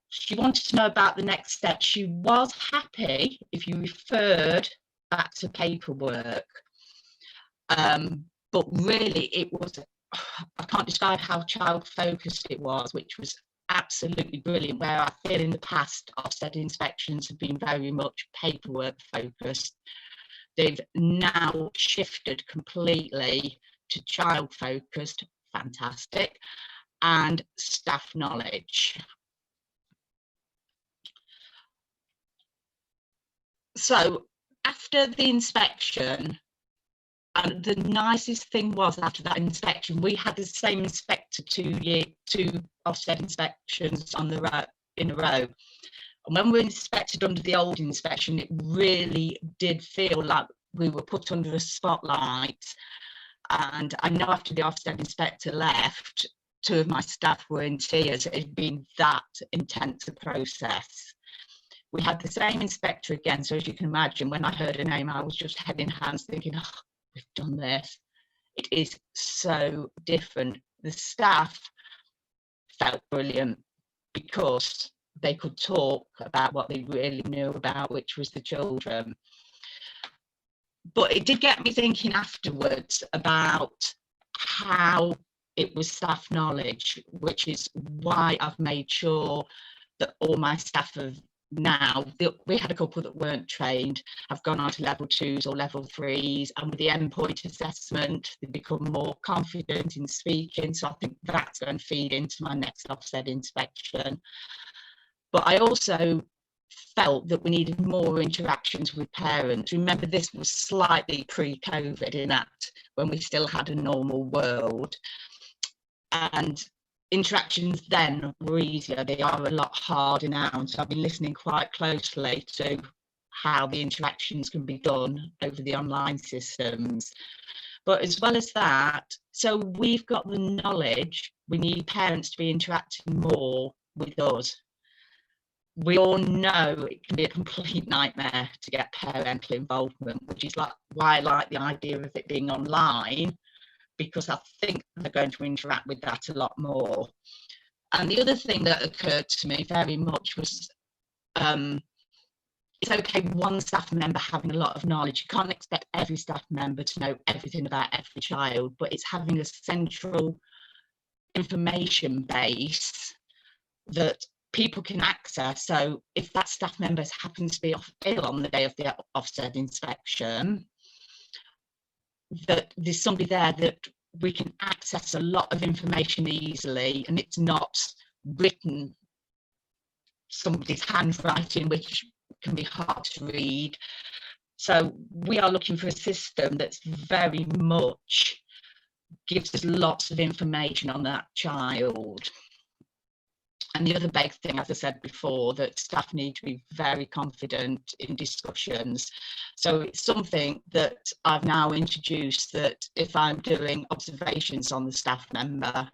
She wanted to know about the next step. She was happy if you referred back to paperwork. But really, it was, I can't describe how child-focused it was, which was absolutely brilliant, where I feel in the past Ofsted inspections have been very much paperwork-focused. They've now shifted completely to child-focused, fantastic, and staff knowledge. So after the inspection, and the nicest thing was, after that inspection, we had the same inspector 2 Ofsted inspections in a row. And when we inspected under the old inspection, it really did feel like we were put under a spotlight. And I know after the Ofsted inspector left, 2 of my staff were in tears. It had been that intense a process. We had the same inspector again, so as you can imagine, when I heard her name, I was just head in hands thinking, oh, we've done this. It is so different. The staff felt brilliant because they could talk about what they really knew about, which was the children. But it did get me thinking afterwards about how it was staff knowledge, which is why I've made sure that all my staff have now, we had a couple that weren't trained, have gone on to level 2s or level 3s, and with the endpoint assessment, they become more confident in speaking. So I think that's going to feed into my next Ofsted inspection. But I also felt that we needed more interactions with parents. Remember, this was slightly pre-COVID in that, when we still had a normal world. And interactions then were easier. They are a lot harder now. And so I've been listening quite closely to how the interactions can be done over the online systems. But as well as that, so we've got the knowledge, we need parents to be interacting more with us. We all know it can be a complete nightmare to get parental involvement, which is like why I like the idea of it being online, because I think they're going to interact with that a lot more. And the other thing that occurred to me very much was, it's okay one staff member having a lot of knowledge. You can't expect every staff member to know everything about every child, but it's having a central information base that people can access. So if that staff member happens to be ill on the day of the Ofsted inspection, that there's somebody there that we can access a lot of information easily, and it's not written somebody's handwriting, which can be hard to read. So we are looking for a system that's very much gives us lots of information on that child. And the other big thing, as I said before, that staff need to be very confident in discussions. So it's something that I've now introduced, that if I'm doing observations on the staff member,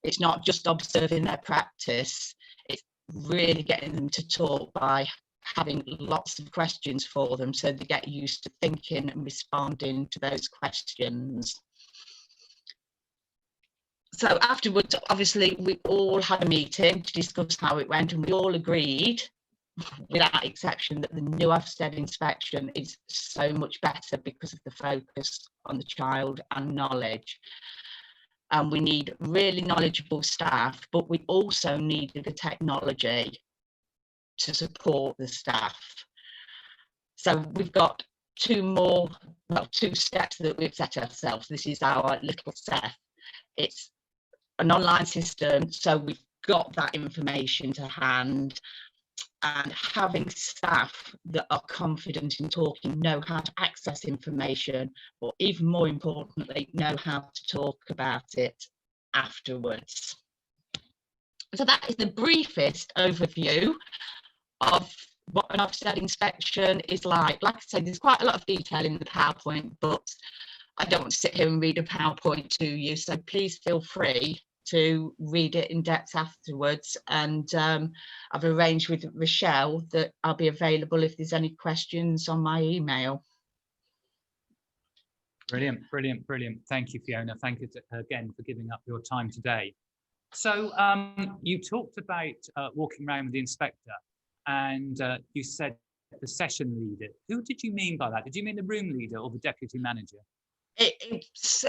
it's not just observing their practice, it's really getting them to talk by having lots of questions for them, so they get used to thinking and responding to those questions. So afterwards, obviously, we all had a meeting to discuss how it went, and we all agreed without exception, that the new Ofsted inspection is so much better because of the focus on the child and knowledge. And we need really knowledgeable staff, but we also need the technology to support the staff. So we've got two steps that we've set ourselves. This is our little step. It's an online system, so we've got that information to hand, and having staff that are confident in talking, know how to access information, or even more importantly, know how to talk about it afterwards. So that is the briefest overview of what an Ofsted inspection is like. Like I said, there's quite a lot of detail in the PowerPoint, but I don't want to sit here and read a PowerPoint to you, so please feel free to read it in depth afterwards. And I've arranged with Rochelle that I'll be available if there's any questions on my email. Brilliant, brilliant, brilliant. Thank you, Fiona. Thank you again for giving up your time today. So you talked about walking around with the inspector, and you said the session leader. Who did you mean by that? Did you mean the room leader or the deputy manager? It's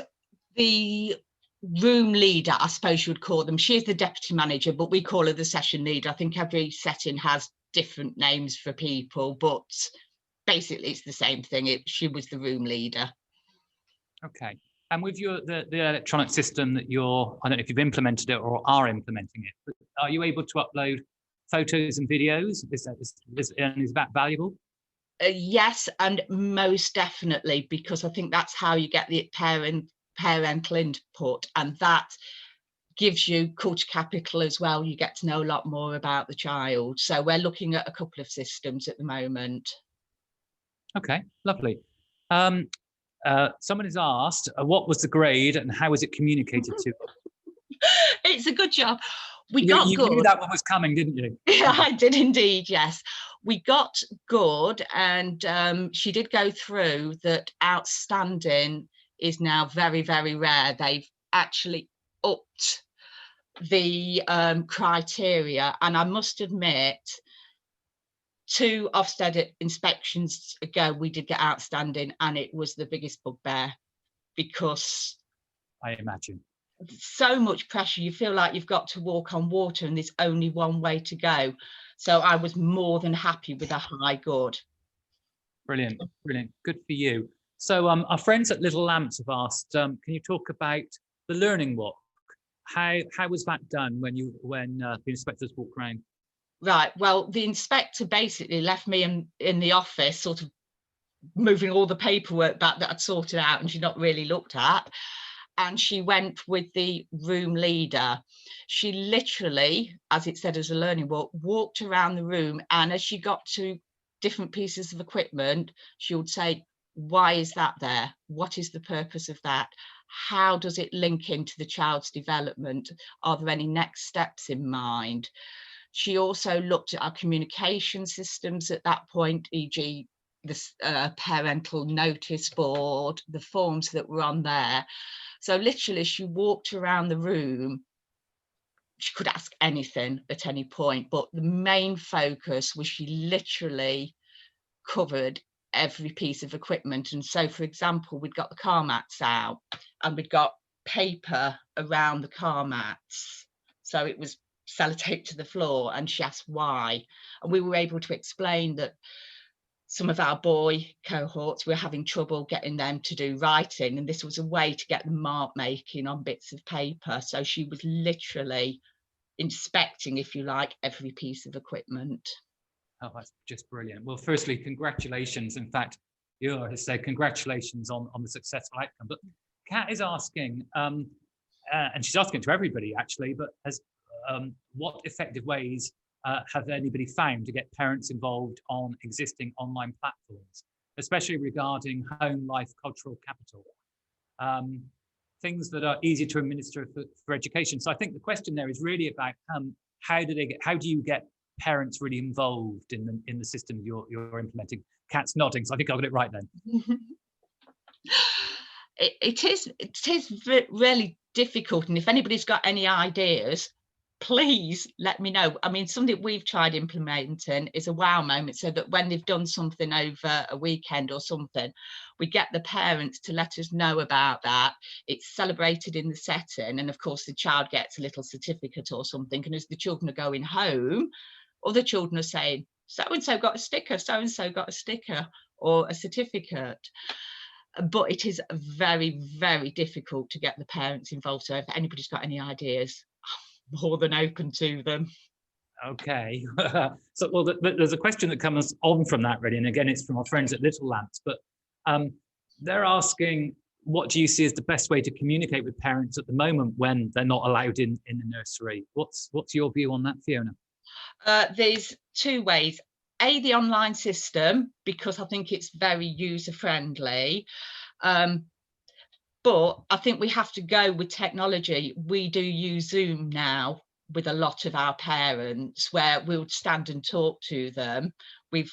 the room leader, I suppose you would call them. She is the deputy manager, but we call her the session leader. I think every setting has different names for people, but basically it's the same thing. She was the room leader. Okay. And with the electronic system that you're, I don't know if you've implemented it or are implementing it, but are you able to upload photos and videos? Is that valuable? Yes, and most definitely, because I think that's how you get the parental input, and that gives you culture capital as well. You get to know a lot more about the child. So we're looking at a couple of systems at the moment. Okay, lovely. Someone has asked, what was the grade and how was it communicated to? It's a good job. You knew that one was coming, didn't you? Yeah, I did indeed, yes. We got good, and she did go through that. Outstanding is now very, very rare. They've actually upped the criteria, and I must admit, 2 Ofsted inspections ago, we did get outstanding, and it was the biggest bugbear, because I imagine so much pressure. You feel like you've got to walk on water and there's only one way to go. So I was more than happy with a high good. Brilliant, brilliant, good for you. So our friends at Little Lamps have asked, can you talk about the learning walk? How was that done when the inspectors walked around? Right, well, the inspector basically left me in the office, sort of moving all the paperwork back that I'd sorted out and she'd not really looked at. And she went with the room leader. She literally, as it said as a learning walk, walked around the room, and as she got to different pieces of equipment, she would say, why is that there? What is the purpose of that? How does it link into the child's development? Are there any next steps in mind? She also looked at our communication systems at that point, e.g. the parental notice board, the forms that were on there. So literally she walked around the room. She could ask anything at any point, but the main focus was she literally covered every piece of equipment. And so, for example, we'd got the car mats out and we'd got paper around the car mats. So it was sellotaped to the floor, and she asked why. And we were able to explain that some of our boy cohorts were having trouble getting them to do writing, and this was a way to get them mark making on bits of paper. So she was literally inspecting, if you like, every piece of equipment. Oh, that's just brilliant. Well, firstly, congratulations. In fact, you have said congratulations on the successful outcome. But Kat is asking, and she's asking to everybody actually, but what effective ways have anybody found to get parents involved on existing online platforms, especially regarding home life cultural capital, things that are easy to administer for education? So I think the question there is really about how do you get parents really involved in the system you're implementing? Kat's nodding, so I think I got it right then. It is really difficult, and if anybody's got any ideas, please let me know. I mean, something we've tried implementing is a wow moment, so that when they've done something over a weekend or something, we get the parents to let us know about that. It's celebrated in the setting, and of course the child gets a little certificate or something, and as the children are going home, other children are saying, so and so got a sticker, so and so got a sticker or a certificate. But it is very, very difficult to get the parents involved. So if anybody's got any ideas, I'm more than open to them. Okay. So, well, there's a question that comes on from that, really, and again, it's from our friends at Little Lamps, but they're asking, what do you see as the best way to communicate with parents at the moment when they're not allowed in the nursery? What's your view on that, Fiona? There's two ways. The online system, because I think it's very user friendly. But I think we have to go with technology. We do use Zoom now with a lot of our parents, where we'll stand and talk to them. We've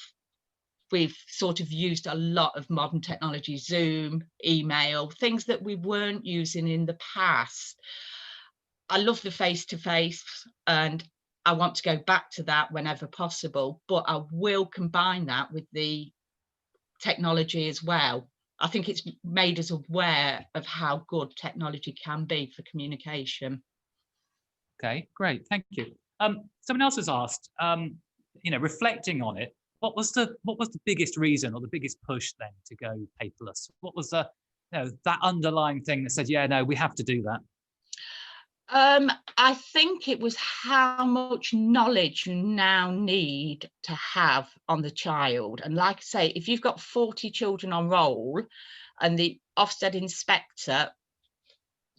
sort of used a lot of modern technology, Zoom, email, things that we weren't using in the past. I love the face-to-face, and I want to go back to that whenever possible, but I will combine that with the technology as well. I think it's made us aware of how good technology can be for communication. Okay, great, thank you. Someone else has asked, reflecting on it, what was the biggest reason or the biggest push then to go paperless? What was that underlying thing that said, yeah, no, we have to do that? I think it was how much knowledge you now need to have on the child. And like I say, if you've got 40 children on roll, and the Ofsted inspector,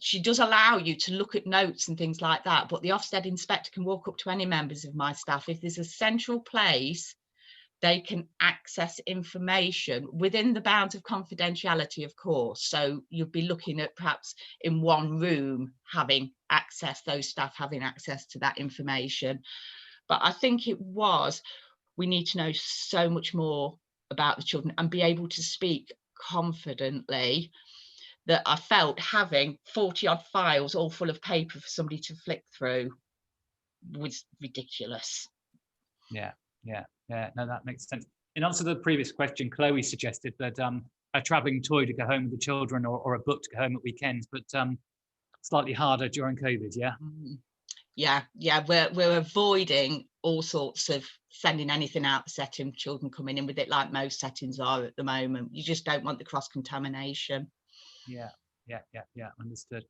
she does allow you to look at notes and things like that, but the Ofsted inspector can walk up to any members of my staff. If there's a central place, they can access information within the bounds of confidentiality, of course. So you'll be looking at perhaps in one room having access, those staff having access to that information. But I think we need to know so much more about the children and be able to speak confidently, that I felt having 40 odd files all full of paper for somebody to flick through was ridiculous. Yeah, no, that makes sense. In answer to the previous question, Chloe suggested that a travelling toy to go home with the children, or a book to go home at weekends, but slightly harder during COVID, yeah? Yeah, we're avoiding all sorts of sending anything out the setting, children coming in with it, like most settings are at the moment. You just don't want the cross-contamination. Yeah, understood.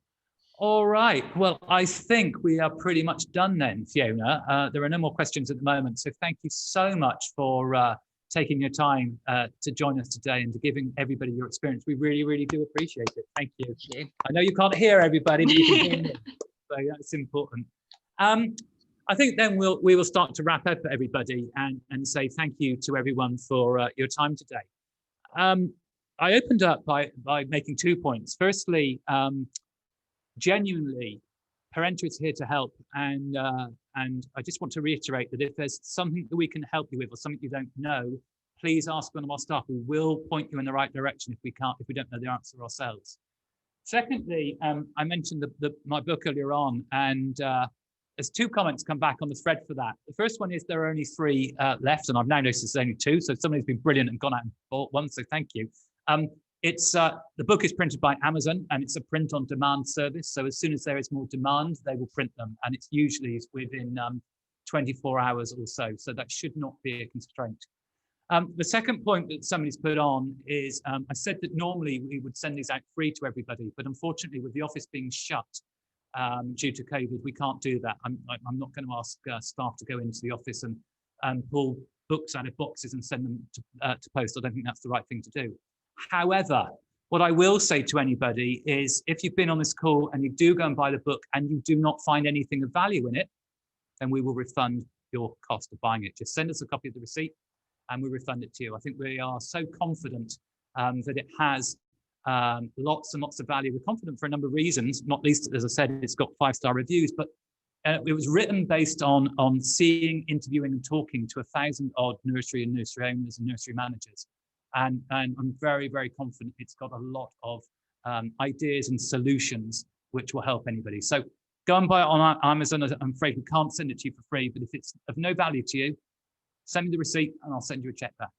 All right, well, I think we are pretty much done then, Fiona. There are no more questions at the moment, so thank you so much for taking your time to join us today and to giving everybody your experience. We really, really do appreciate it. Thank you. Thank you. I know you can't hear everybody, but you can hear me, so that's important. I think then we will start to wrap up, everybody, and say thank you to everyone for your time today. I opened up by making 2 points. Firstly, genuinely, Parenta is here to help, and I just want to reiterate that if there's something that we can help you with or something you don't know, please ask one of our staff. We will point you in the right direction if we don't know the answer ourselves. Secondly, I mentioned my book earlier on, and there's 2 comments come back on the thread for that. The first one is there are only 3 left, and I've now noticed there's only 2, so somebody's been brilliant and gone out and bought one, so thank you. The book is printed by Amazon, and it's a print on demand service. So as soon as there is more demand, they will print them, and it's usually within 24 hours or so. So that should not be a constraint. The second point that somebody's put on is I said that normally we would send these out free to everybody, but unfortunately with the office being shut due to COVID, we can't do that. I'm not going to ask staff to go into the office and pull books out of boxes and send them to post. I don't think that's the right thing to do. However, what I will say to anybody is if you've been on this call and you do go and buy the book and you do not find anything of value in it, then we will refund your cost of buying it. Just send us a copy of the receipt and we refund it to you. I think we are so confident that it has lots and lots of value. We're confident for a number of reasons, not least, as I said, it's got 5-star reviews, but it was written based on seeing, interviewing and talking to 1,000 odd nursery and nursery owners and nursery managers. And I'm very, very confident it's got a lot of ideas and solutions which will help anybody. So Go and buy it on Amazon. I'm afraid we can't send it to you for free, but if it's of no value to you, send me the receipt and I'll send you a check back.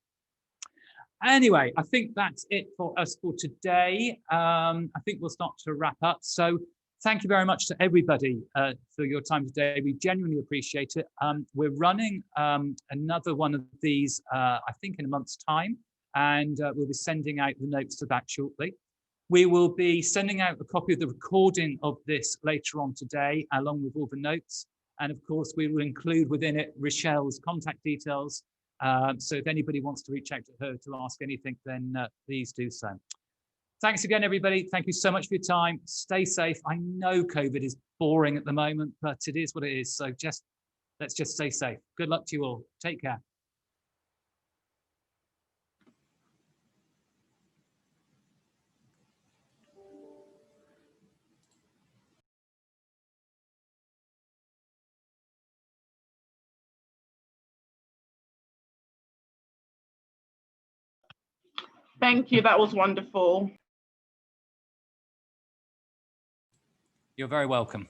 Anyway, I think that's it for us for today. I think we'll start to wrap up. So thank you very much to everybody for your time today. We genuinely appreciate it. We're running another one of these, I think in a month's time, and we'll be sending out the notes to that shortly. We will be sending out a copy of the recording of this later on today, along with all the notes. And of course, we will include within it Rochelle's contact details. So if anybody wants to reach out to her to ask anything, then please do so. Thanks again, everybody. Thank you so much for your time. Stay safe. I know COVID is boring at the moment, but it is what it is. So let's just stay safe. Good luck to you all. Take care. Thank you. That was wonderful. You're very welcome.